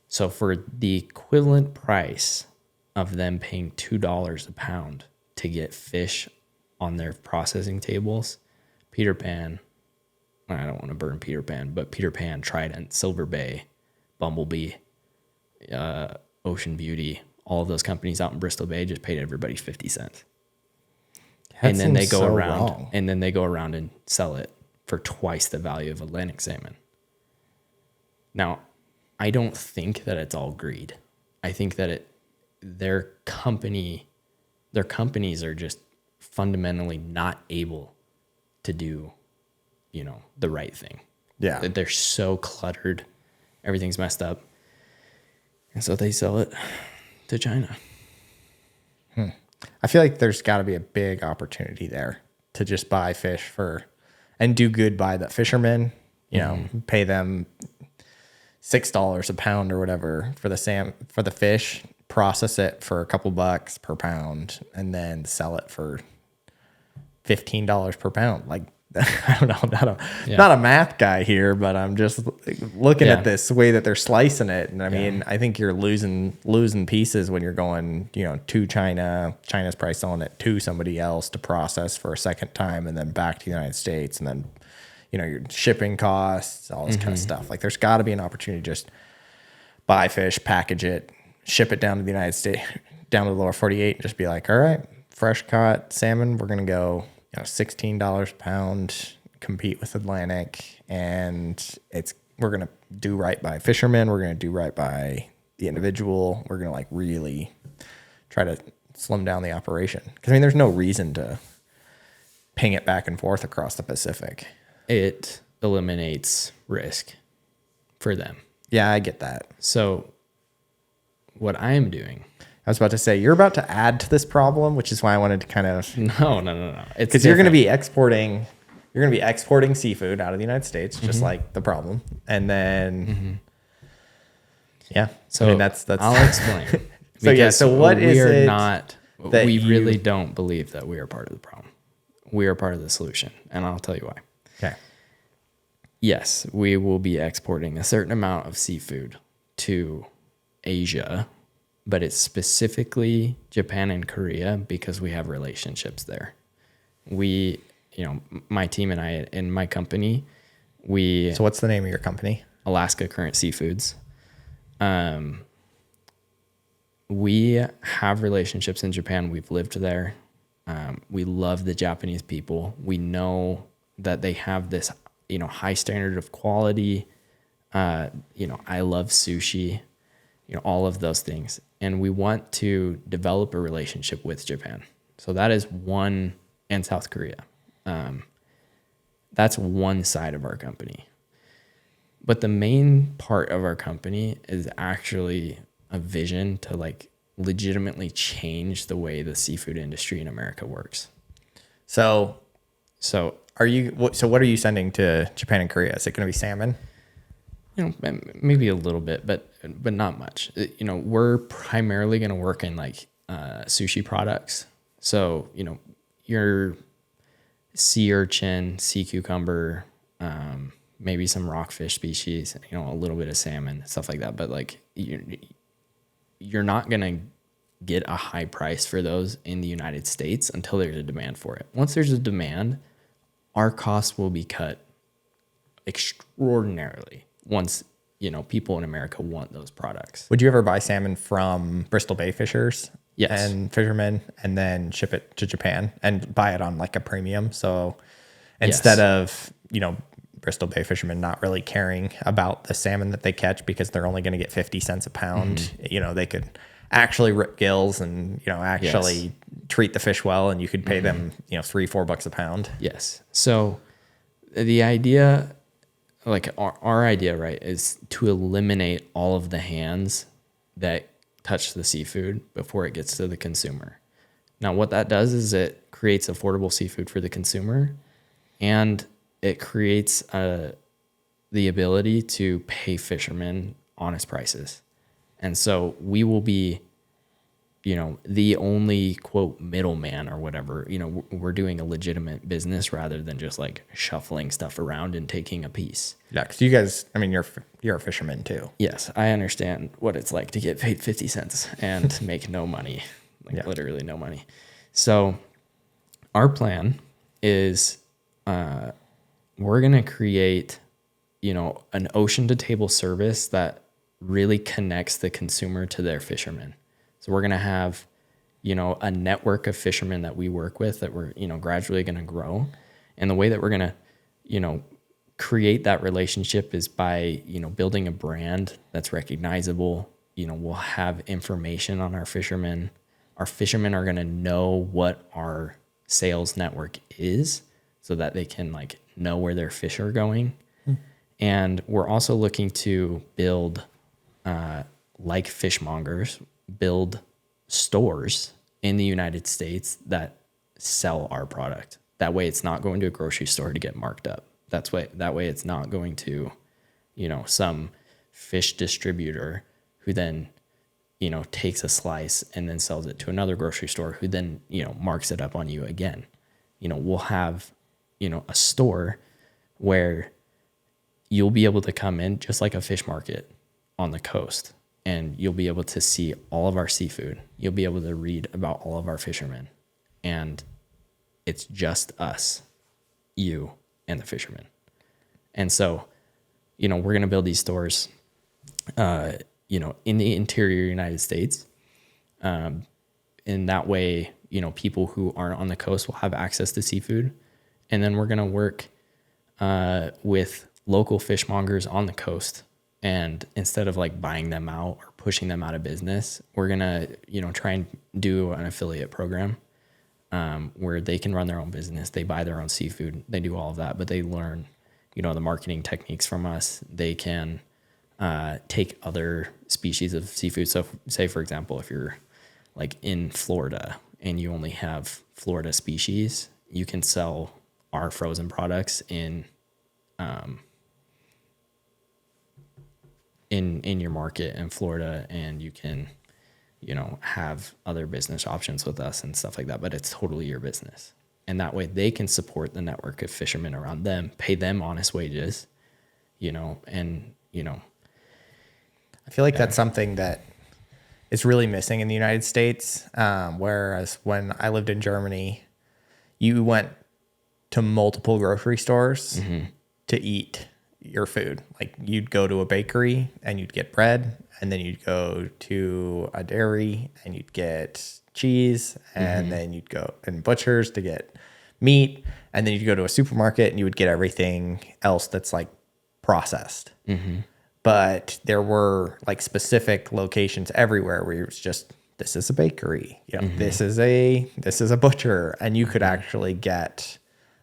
So for the equivalent price of them paying $2 a pound to get fish on their processing tables, Peter Pan, I don't want to burn Peter Pan, but Peter Pan, Trident, Silver Bay, Bumblebee, Ocean Beauty, all of those companies out in Bristol Bay just paid everybody 50 cents. That And then they seems go so around wrong. and then they go around and sell it for twice the value of Atlantic salmon. Now, I don't think that it's all greed. I think that their companies are just fundamentally not able to do, the right thing. Yeah. They're so cluttered. Everything's messed up. And so they sell it to China. I feel like there's got to be a big opportunity there to just buy fish and do good by the fishermen, pay them $6 a pound or whatever for the fish, process it for a couple bucks per pound, and then sell it for $15 per pound. Like, I don't know, not a math guy here, but I'm just looking at this way that they're slicing it. And I mean, I think you're losing pieces when you're going, to China's probably selling it to somebody else to process for a second time and then back to the United States. And then, your shipping costs, all this kind of stuff. Like, there's got to be an opportunity to just buy fish, package it, ship it down to the United States, down to the lower 48, and just be like, all right, fresh caught salmon, we're going to go $16 a pound, compete with Atlantic, and we're going to do right by fishermen. We're going to do right by the individual. We're going to really try to slim down the operation. Because I mean, there's no reason to ping it back and forth across the Pacific. It eliminates risk for them. Yeah, I get that. So what I am doing, I was about to say, you're about to add to this problem, which is why I wanted to kind of... No. Because you're going to be exporting seafood out of the United States, just like the problem. And then, So I mean, that's I'll explain. So what is it that we really don't believe that we are part of the problem. We are part of the solution. And I'll tell you why. Okay. Yes, we will be exporting a certain amount of seafood to Asia, but it's specifically Japan and Korea because we have relationships there. We, my team and I in my company, So what's the name of your company? Alaska Current Seafoods. We have relationships in Japan. We've lived there. We love the Japanese people. We know that they have this, high standard of quality. I love sushi, all of those things. And we want to develop a relationship with Japan. So that is one, and South Korea. That's one side of our company. But the main part of our company is actually a vision to legitimately change the way the seafood industry in America works. So what are you sending to Japan and Korea? Is it going to be salmon? Maybe a little bit, but not much. We're primarily going to work in sushi products. So, your sea urchin, sea cucumber, maybe some rockfish species, a little bit of salmon, stuff like that. But you're not going to get a high price for those in the United States until there's a demand for it. Once there's a demand, our costs will be cut extraordinarily once, people in America want those products. Would you ever buy salmon from Bristol Bay fishers? Yes. And fishermen, and then ship it to Japan and buy it on a premium? So instead of, Bristol Bay fishermen not really caring about the salmon that they catch because they're only going to get 50 cents a pound, they could actually rip gills and, actually treat the fish well, and you could pay them, $3-4 a pound. Yes. So the idea, our idea, right, is to eliminate all of the hands that touch the seafood before it gets to the consumer. Now, what that does is it creates affordable seafood for the consumer, and it creates the ability to pay fishermen honest prices. And so we will be, the only quote middleman or whatever. We're doing a legitimate business rather than just shuffling stuff around and taking a piece. Yeah, because you guys, I mean, you're a fisherman too. Yes, I understand what it's like to get paid 50 cents and make no money, literally no money. So our plan is we're going to create, an ocean to table service that really connects the consumer to their fishermen. So we're going to have, a network of fishermen that we work with that we're, gradually going to grow. And the way that we're going to, create that relationship is by, building a brand that's recognizable. We'll have information on our fishermen. Our fishermen are going to know what our sales network is so that they can know where their fish are going. And we're also looking to build, like fishmongers, build stores in the United States that sell our product. That way it's not going to a grocery store to get marked up. That way it's not going to, some fish distributor who then, takes a slice and then sells it to another grocery store who then, marks it up on you again. We'll have, a store where you'll be able to come in just like a fish market on the coast, and you'll be able to see all of our seafood. You'll be able to read about all of our fishermen, and it's just us, you, and the fishermen. And so, we're going to build these stores, in the interior United States. In that way, people who aren't on the coast will have access to seafood. And then we're going to work with local fishmongers on the coast. And instead of buying them out or pushing them out of business, we're going to, try and do an affiliate program where they can run their own business. They buy their own seafood. They do all of that, but they learn, the marketing techniques from us. They can take other species of seafood. So say, for example, if you're in Florida and you only have Florida species, you can sell our frozen products in your market in Florida, and you can, have other business options with us and stuff like that, but it's totally your business. And that way they can support the network of fishermen around them, pay them honest wages, and, I feel like that's something that is really missing in the United States. Whereas when I lived in Germany, you went to multiple grocery stores to eat your food. You'd go to a bakery and you'd get bread, and then you'd go to a dairy and you'd get cheese, and then you'd go in butchers to get meat, and then you'd go to a supermarket and you would get everything else that's processed. But there were specific locations everywhere where it was just, this is a bakery, this is a butcher, and you could actually get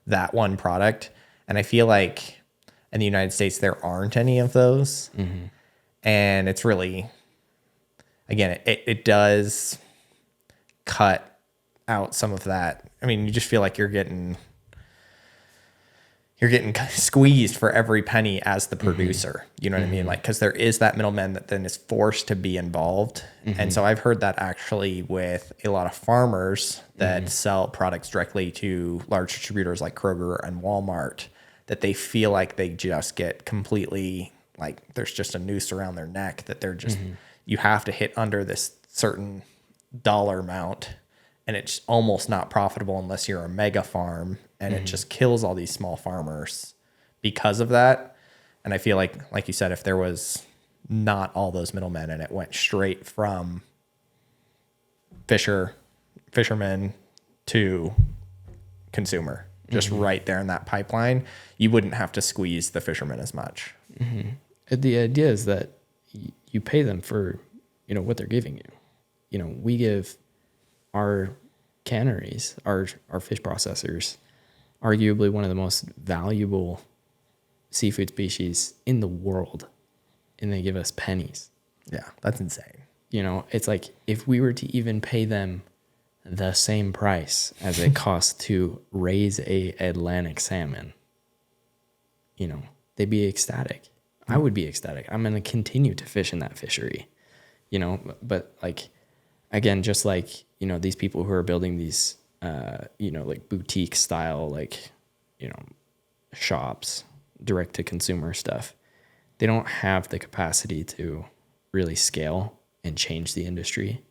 that one product. And I feel like in the United States there aren't any of those, and it's really, again, it does cut out some of that. I mean, you just feel like you're getting squeezed for every penny as the producer. You know what I mean? Because there is that middleman that then is forced to be involved. And so I've heard that actually with a lot of farmers that sell products directly to large distributors like Kroger and Walmart, that they feel like they just get completely, there's just a noose around their neck, that they're just, you have to hit under this certain dollar amount, and it's almost not profitable unless you're a mega farm, and it just kills all these small farmers because of that. And I feel like you said, if there was not all those middlemen and it went straight from fisherman to consumer, just right there in that pipeline, you wouldn't have to squeeze the fishermen as much. The idea is that you pay them for, what they're giving you. We give our canneries, our fish processors, arguably one of the most valuable seafood species in the world, and they give us pennies. Yeah, that's insane. It's if we were to even pay them the same price as it costs to raise a Atlantic salmon, they'd be ecstatic. I would be ecstatic. I'm going to continue to fish in that fishery, but again, just these people who are building these, boutique style, shops, direct to consumer stuff, they don't have the capacity to really scale and change the industry.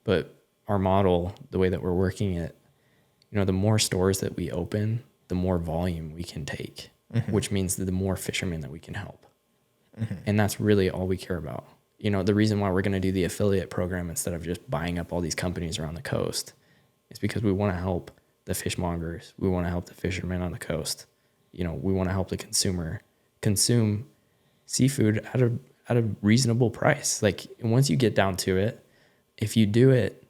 But our model, the way that we're working it, the more stores that we open, the more volume we can take, which means that the more fishermen that we can help. And that's really all we care about. the reason why we're going to do the affiliate program instead of just buying up all these companies around the coast is because we want to help the fishmongers. We want to help the fishermen on the coast. We want to help the consumer consume seafood at a reasonable price. Like, once you get down to it, if you do it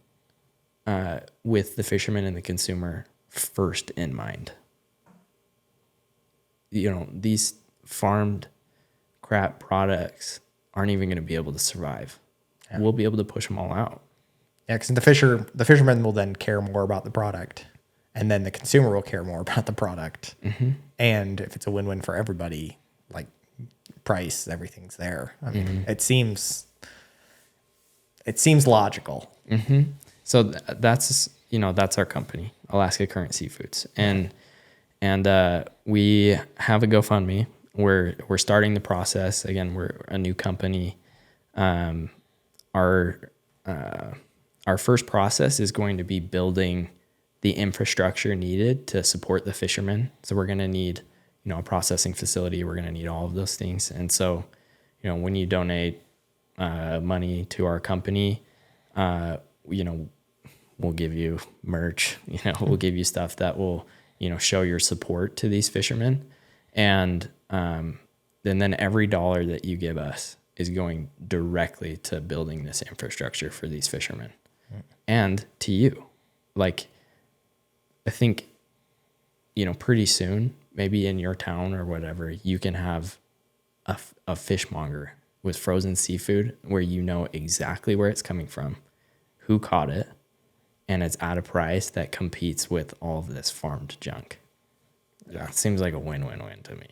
with the fisherman and the consumer first in mind, these farmed crap products aren't even going to be able to survive. Yeah. We'll be able to push them all out. Yeah, because the fisherman will then care more about the product, and then the consumer will care more about the product. Mm-hmm. And if it's a win-win for everybody, like price, everything's there. I mean, it seems logical. Mm-hmm. So that's our company, Alaska Current Seafoods, and we have a GoFundMe. We're starting the process. Again, we're a new company. Our first process is going to be building the infrastructure needed to support the fishermen. So we're going to need, a processing facility. We're going to need all of those things. And so, when you donate money to our company, we'll give you merch. We'll give you stuff that will, show your support to these fishermen. And then every dollar that you give us is going directly to building this infrastructure for these fishermen and to you. Like, I think, pretty soon, maybe in your town or whatever, you can have a fishmonger with frozen seafood where exactly where it's coming from, who caught it, and it's at a price that competes with all of this farmed junk. Yeah, it seems like a win-win-win to me.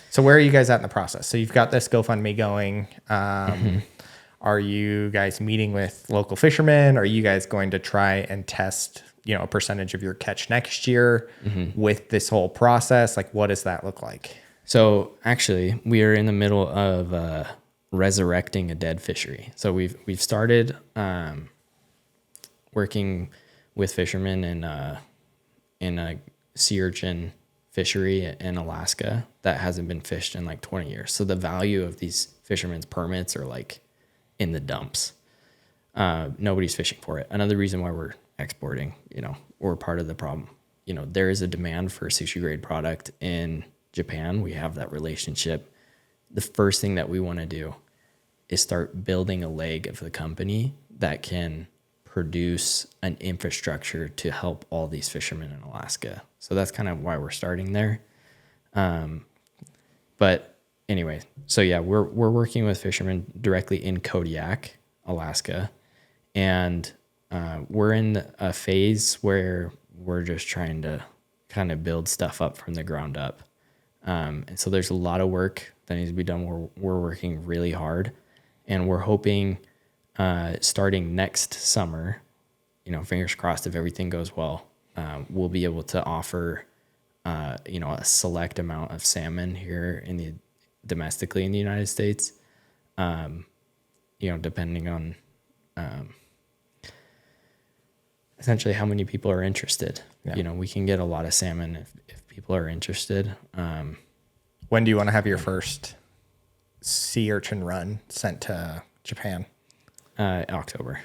So where are you guys at in the process? So you've got this GoFundMe going. Are you guys meeting with local fishermen? Are you guys going to try and test, a percentage of your catch next year with this whole process? Like, what does that look like? So actually, we are in the middle of resurrecting a dead fishery. So we've started working with fishermen in a sea urchin fishery in Alaska that hasn't been fished in like 20 years. So the value of these fishermen's permits are like in the dumps. Nobody's fishing for it. Another reason why we're exporting, we're part of the problem. There is a demand for sushi grade product in Japan. We have that relationship. The first thing that we want to do is start building a leg of the company that can produce an infrastructure to help all these fishermen in Alaska. So that's kind of why we're starting there. But anyway, so yeah, we're working with fishermen directly in Kodiak, Alaska. And we're in a phase where we're just trying to kind of build stuff up from the ground up. And so there's a lot of work that needs to be done. We're working really hard, and we're hoping starting next summer, fingers crossed if everything goes well, we'll be able to offer, a select amount of salmon here domestically in the United States, depending on essentially how many people are interested. Yeah. We can get a lot of salmon if people are interested. When do you want to have your first sea urchin run sent to Japan? October.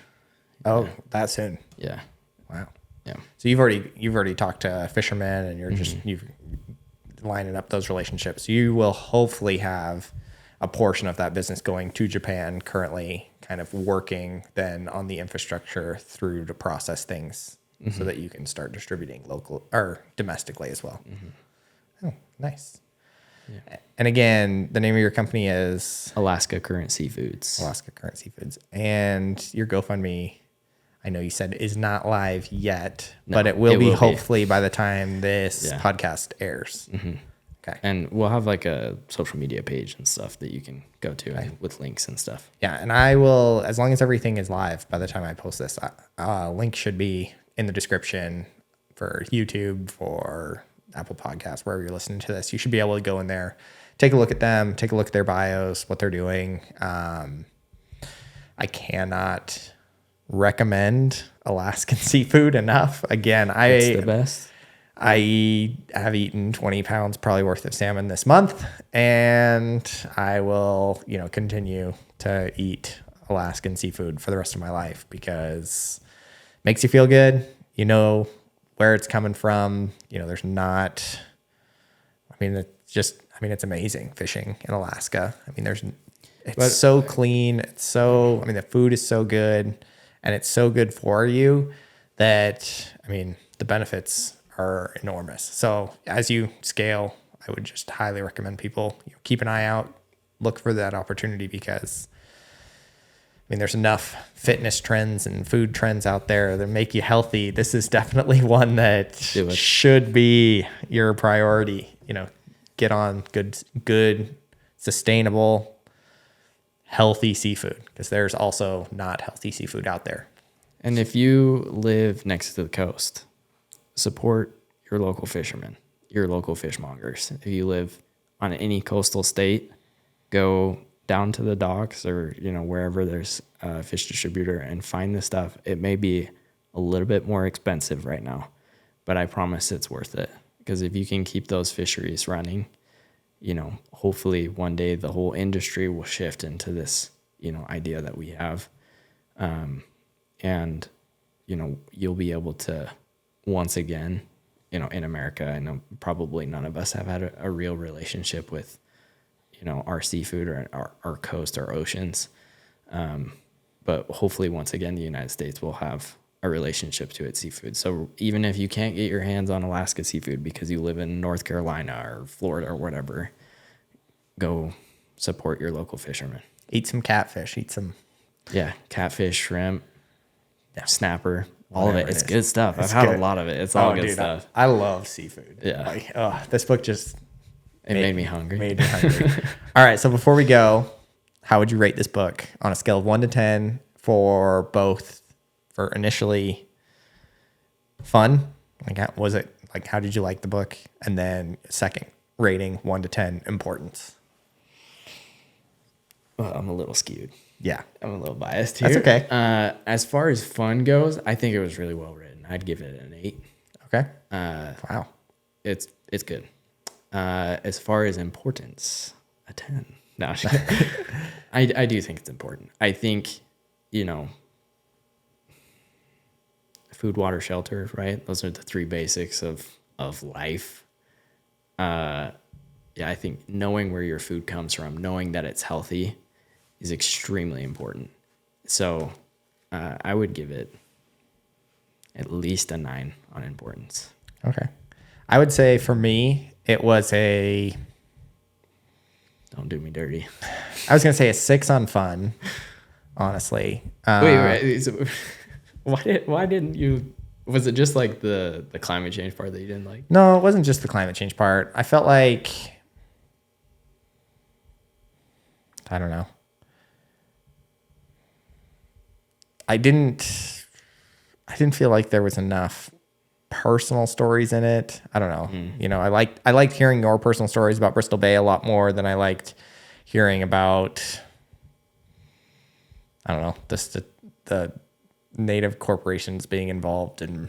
Oh, that soon. Yeah. Wow. Yeah. So you've already talked to fishermen, and you've lining up those relationships. You will hopefully have a portion of that business going to Japan currently, kind of working then on the infrastructure through to process things so that you can start distributing local or domestically as well. Oh, nice. Yeah. And again, the name of your company is Alaska Current Seafoods. Alaska Current Seafoods. And your GoFundMe, I know you said is not live yet, but it will be hopefully by the time this podcast airs. Okay. And we'll have like a social media page and stuff that you can go to with links and stuff. Yeah. And I will, as long as everything is live by the time I post this, link should be in the description for YouTube, for Apple Podcasts, wherever you're listening to this. You should be able to go in there, take a look at them, take a look at their bios, what they're doing. I cannot recommend Alaskan seafood enough. Again, it's the best. I have eaten 20 pounds probably worth of salmon this month, and I will, continue to eat Alaskan seafood for the rest of my life because it makes you feel good. You know where it's coming from. There's not, it's amazing fishing in Alaska. It's so clean. The food is so good, and it's so good for you that, the benefits are enormous. So as you scale, I would just highly recommend people keep an eye out, look for that opportunity because there's enough fitness trends and food trends out there that make you healthy. This is definitely one that should be your priority. Get on good, sustainable, healthy seafood because there's also not healthy seafood out there. And if you live next to the coast, support your local fishermen, your local fishmongers. If you live on any coastal state, go down to the docks or, wherever there's a fish distributor and find this stuff. It may be a little bit more expensive right now, but I promise it's worth it. Because if you can keep those fisheries running, hopefully one day the whole industry will shift into this, idea that we have. And, you'll be able to, once again, in America, I know probably none of us have had a real relationship with, our seafood or our coast, our oceans. But hopefully once again, the United States will have a relationship to its seafood. So even if you can't get your hands on Alaska seafood because you live in North Carolina or Florida or whatever, go support your local fishermen. Eat some catfish, Yeah, catfish, shrimp, snapper, all of it. It's good stuff. I've had a lot of it. It's all good stuff. I love seafood. Yeah. This book just made me hungry. All right, so before we go, how would you rate this book on a scale of 1 to 10 for initially fun? How did you like the book? And then second rating, 1 to 10, importance. Well, I'm a little skewed. Yeah. I'm a little biased here. That's okay. As far as fun goes, I think it was really well written. I'd give it an 8. Okay. Wow. It's good. As far as importance, a 10. No, I do think it's important. I think, food, water, shelter, right? Those are the 3 basics of life. I think knowing where your food comes from, knowing that it's healthy is extremely important. So I would give it at least a 9 on importance. Okay. I would say for me, it was don't do me dirty. I was going to say a 6 on fun, honestly. Wait. So, why didn't you, was it just like the climate change part that you didn't like? No, it wasn't just the climate change part. I felt like, I don't know. I didn't feel like there was enough personal stories in it. I don't know. I liked hearing your personal stories about Bristol Bay a lot more than I liked hearing about, I don't know, the native corporations being involved in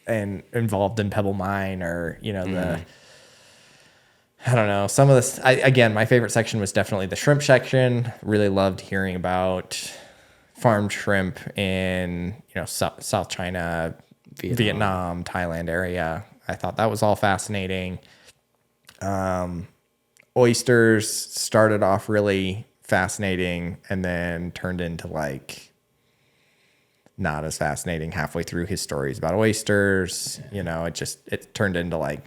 and involved in Pebble Mine or, I don't know. Some of this, again, my favorite section was definitely the shrimp section. Really loved hearing about farmed shrimp in, South China, Vietnam, Thailand area. I thought that was all fascinating. Oysters started off really fascinating and then turned into not as fascinating halfway through his stories about oysters. It turned into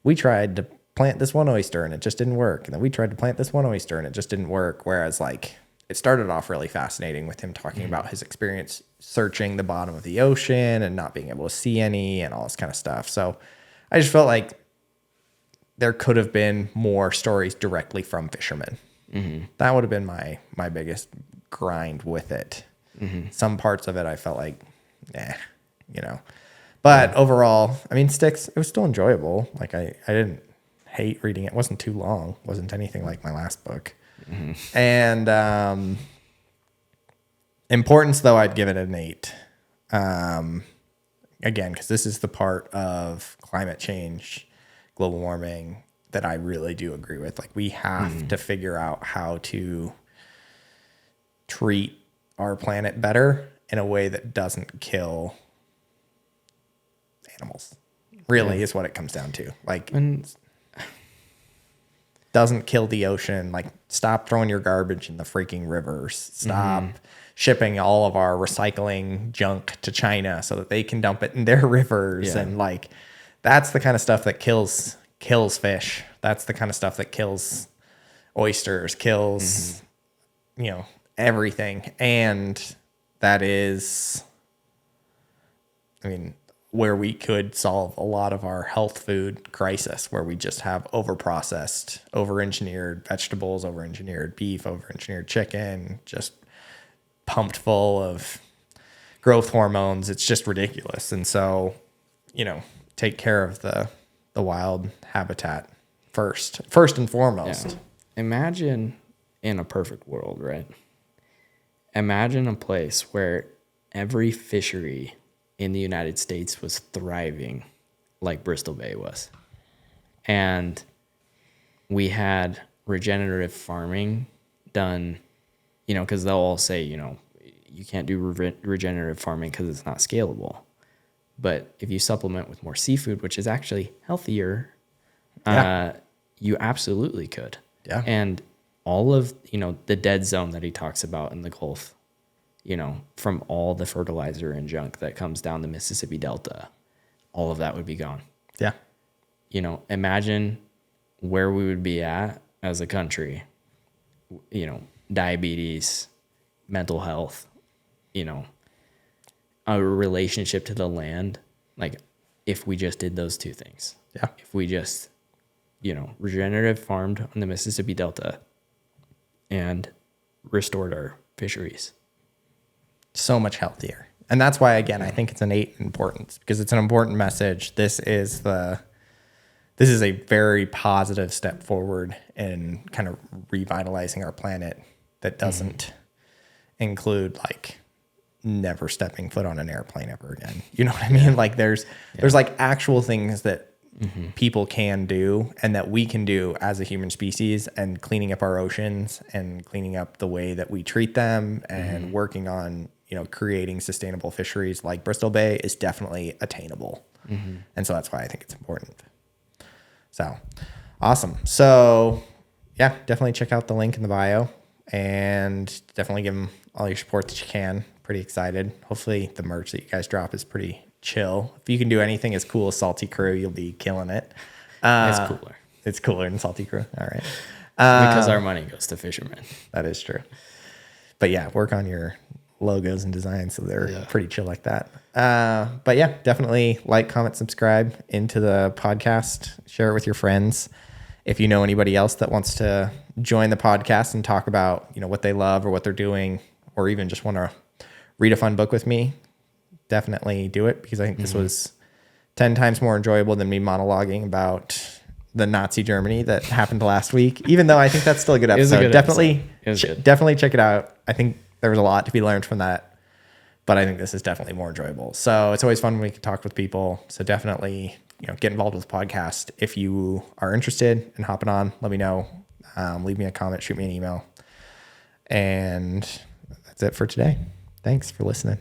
we tried to plant this one oyster and it just didn't work. And then we tried to plant this one oyster and it just didn't work. Whereas it started off really fascinating with him talking about his experience searching the bottom of the ocean and not being able to see any and all this kind of stuff. So I just felt like there could have been more stories directly from fishermen. Mm-hmm. That would have been my biggest grind with it. Mm-hmm. Some parts of it I felt like, But overall, Sticks, it was still enjoyable. I didn't hate reading it. It wasn't too long. It wasn't anything like my last book. Mm-hmm. And importance, though, I'd give it an 8. again, because this is the part of climate change, global warming that I really do agree with. Like, we have to figure out how to treat our planet better in a way that doesn't kill animals. Really is what it comes down to. Like, doesn't kill the ocean. Like, stop throwing your garbage in the freaking rivers. Stop shipping all of our recycling junk to China so that they can dump it in their rivers. And like, that's the kind of stuff that kills fish. That's the kind of stuff that kills oysters, kills, you know, everything. And that is, I mean, where we could solve a lot of our health food crisis, where we just have overprocessed, over-engineered vegetables, over-engineered beef, over-engineered chicken, just pumped full of growth hormones. It's just ridiculous. And so, you know, take care of the wild habitat first and foremost. Yeah. Imagine in a perfect world, right? Imagine a place where every fishery in the United States was thriving like Bristol Bay was. And we had regenerative farming done, you know, because they'll all say, you know, you can't do regenerative farming because it's not scalable. But if you supplement with more seafood, which is actually healthier, you absolutely could. Yeah. And all of, you know, the dead zone that he talks about in the Gulf, you know, from all the fertilizer and junk that comes down the Mississippi Delta, all of that would be gone. Yeah. You know, imagine where we would be at as a country, you know, diabetes, mental health, you know, a relationship to the land. Like, if we just did those two things. Yeah. If we just, you know, regenerative farmed on the Mississippi Delta and restored our fisheries. So much healthier. And that's why, again, I think it's innate importance, because it's an important message. This is a very positive step forward in kind of revitalizing our planet that doesn't include like never stepping foot on an airplane ever again. You know what I mean? Like there's like actual things that people can do and that we can do as a human species, and cleaning up our oceans and cleaning up the way that we treat them and working on, you know, creating sustainable fisheries like Bristol Bay is definitely attainable. And so that's why I think it's important. So awesome. So yeah, definitely check out the link in the bio and definitely give them all your support that you can. Pretty excited. Hopefully the merch that you guys drop is pretty chill. If you can do anything as cool as Salty Crew, you'll be killing it. It's cooler. It's cooler than Salty Crew. All right. Because our money goes to fishermen. That is true. But yeah, work on your logos and designs so they're pretty chill like that. But yeah, definitely like, comment, subscribe into the podcast. Share it with your friends. If you know anybody else that wants to join the podcast and talk about, you know, what they love or what they're doing, or even just want to read a fun book with me, definitely do it, because I think this was 10 times more enjoyable than me monologuing about the Nazi Germany that happened last week. Even though I think that's still a good episode. Definitely check it out. I think there was a lot to be learned from that, but I think this is definitely more enjoyable. So it's always fun when we can talk with people. So definitely, you know, get involved with the podcast. If you are interested in hopping on, let me know. Leave me a comment, shoot me an email. And that's it for today. Thanks for listening.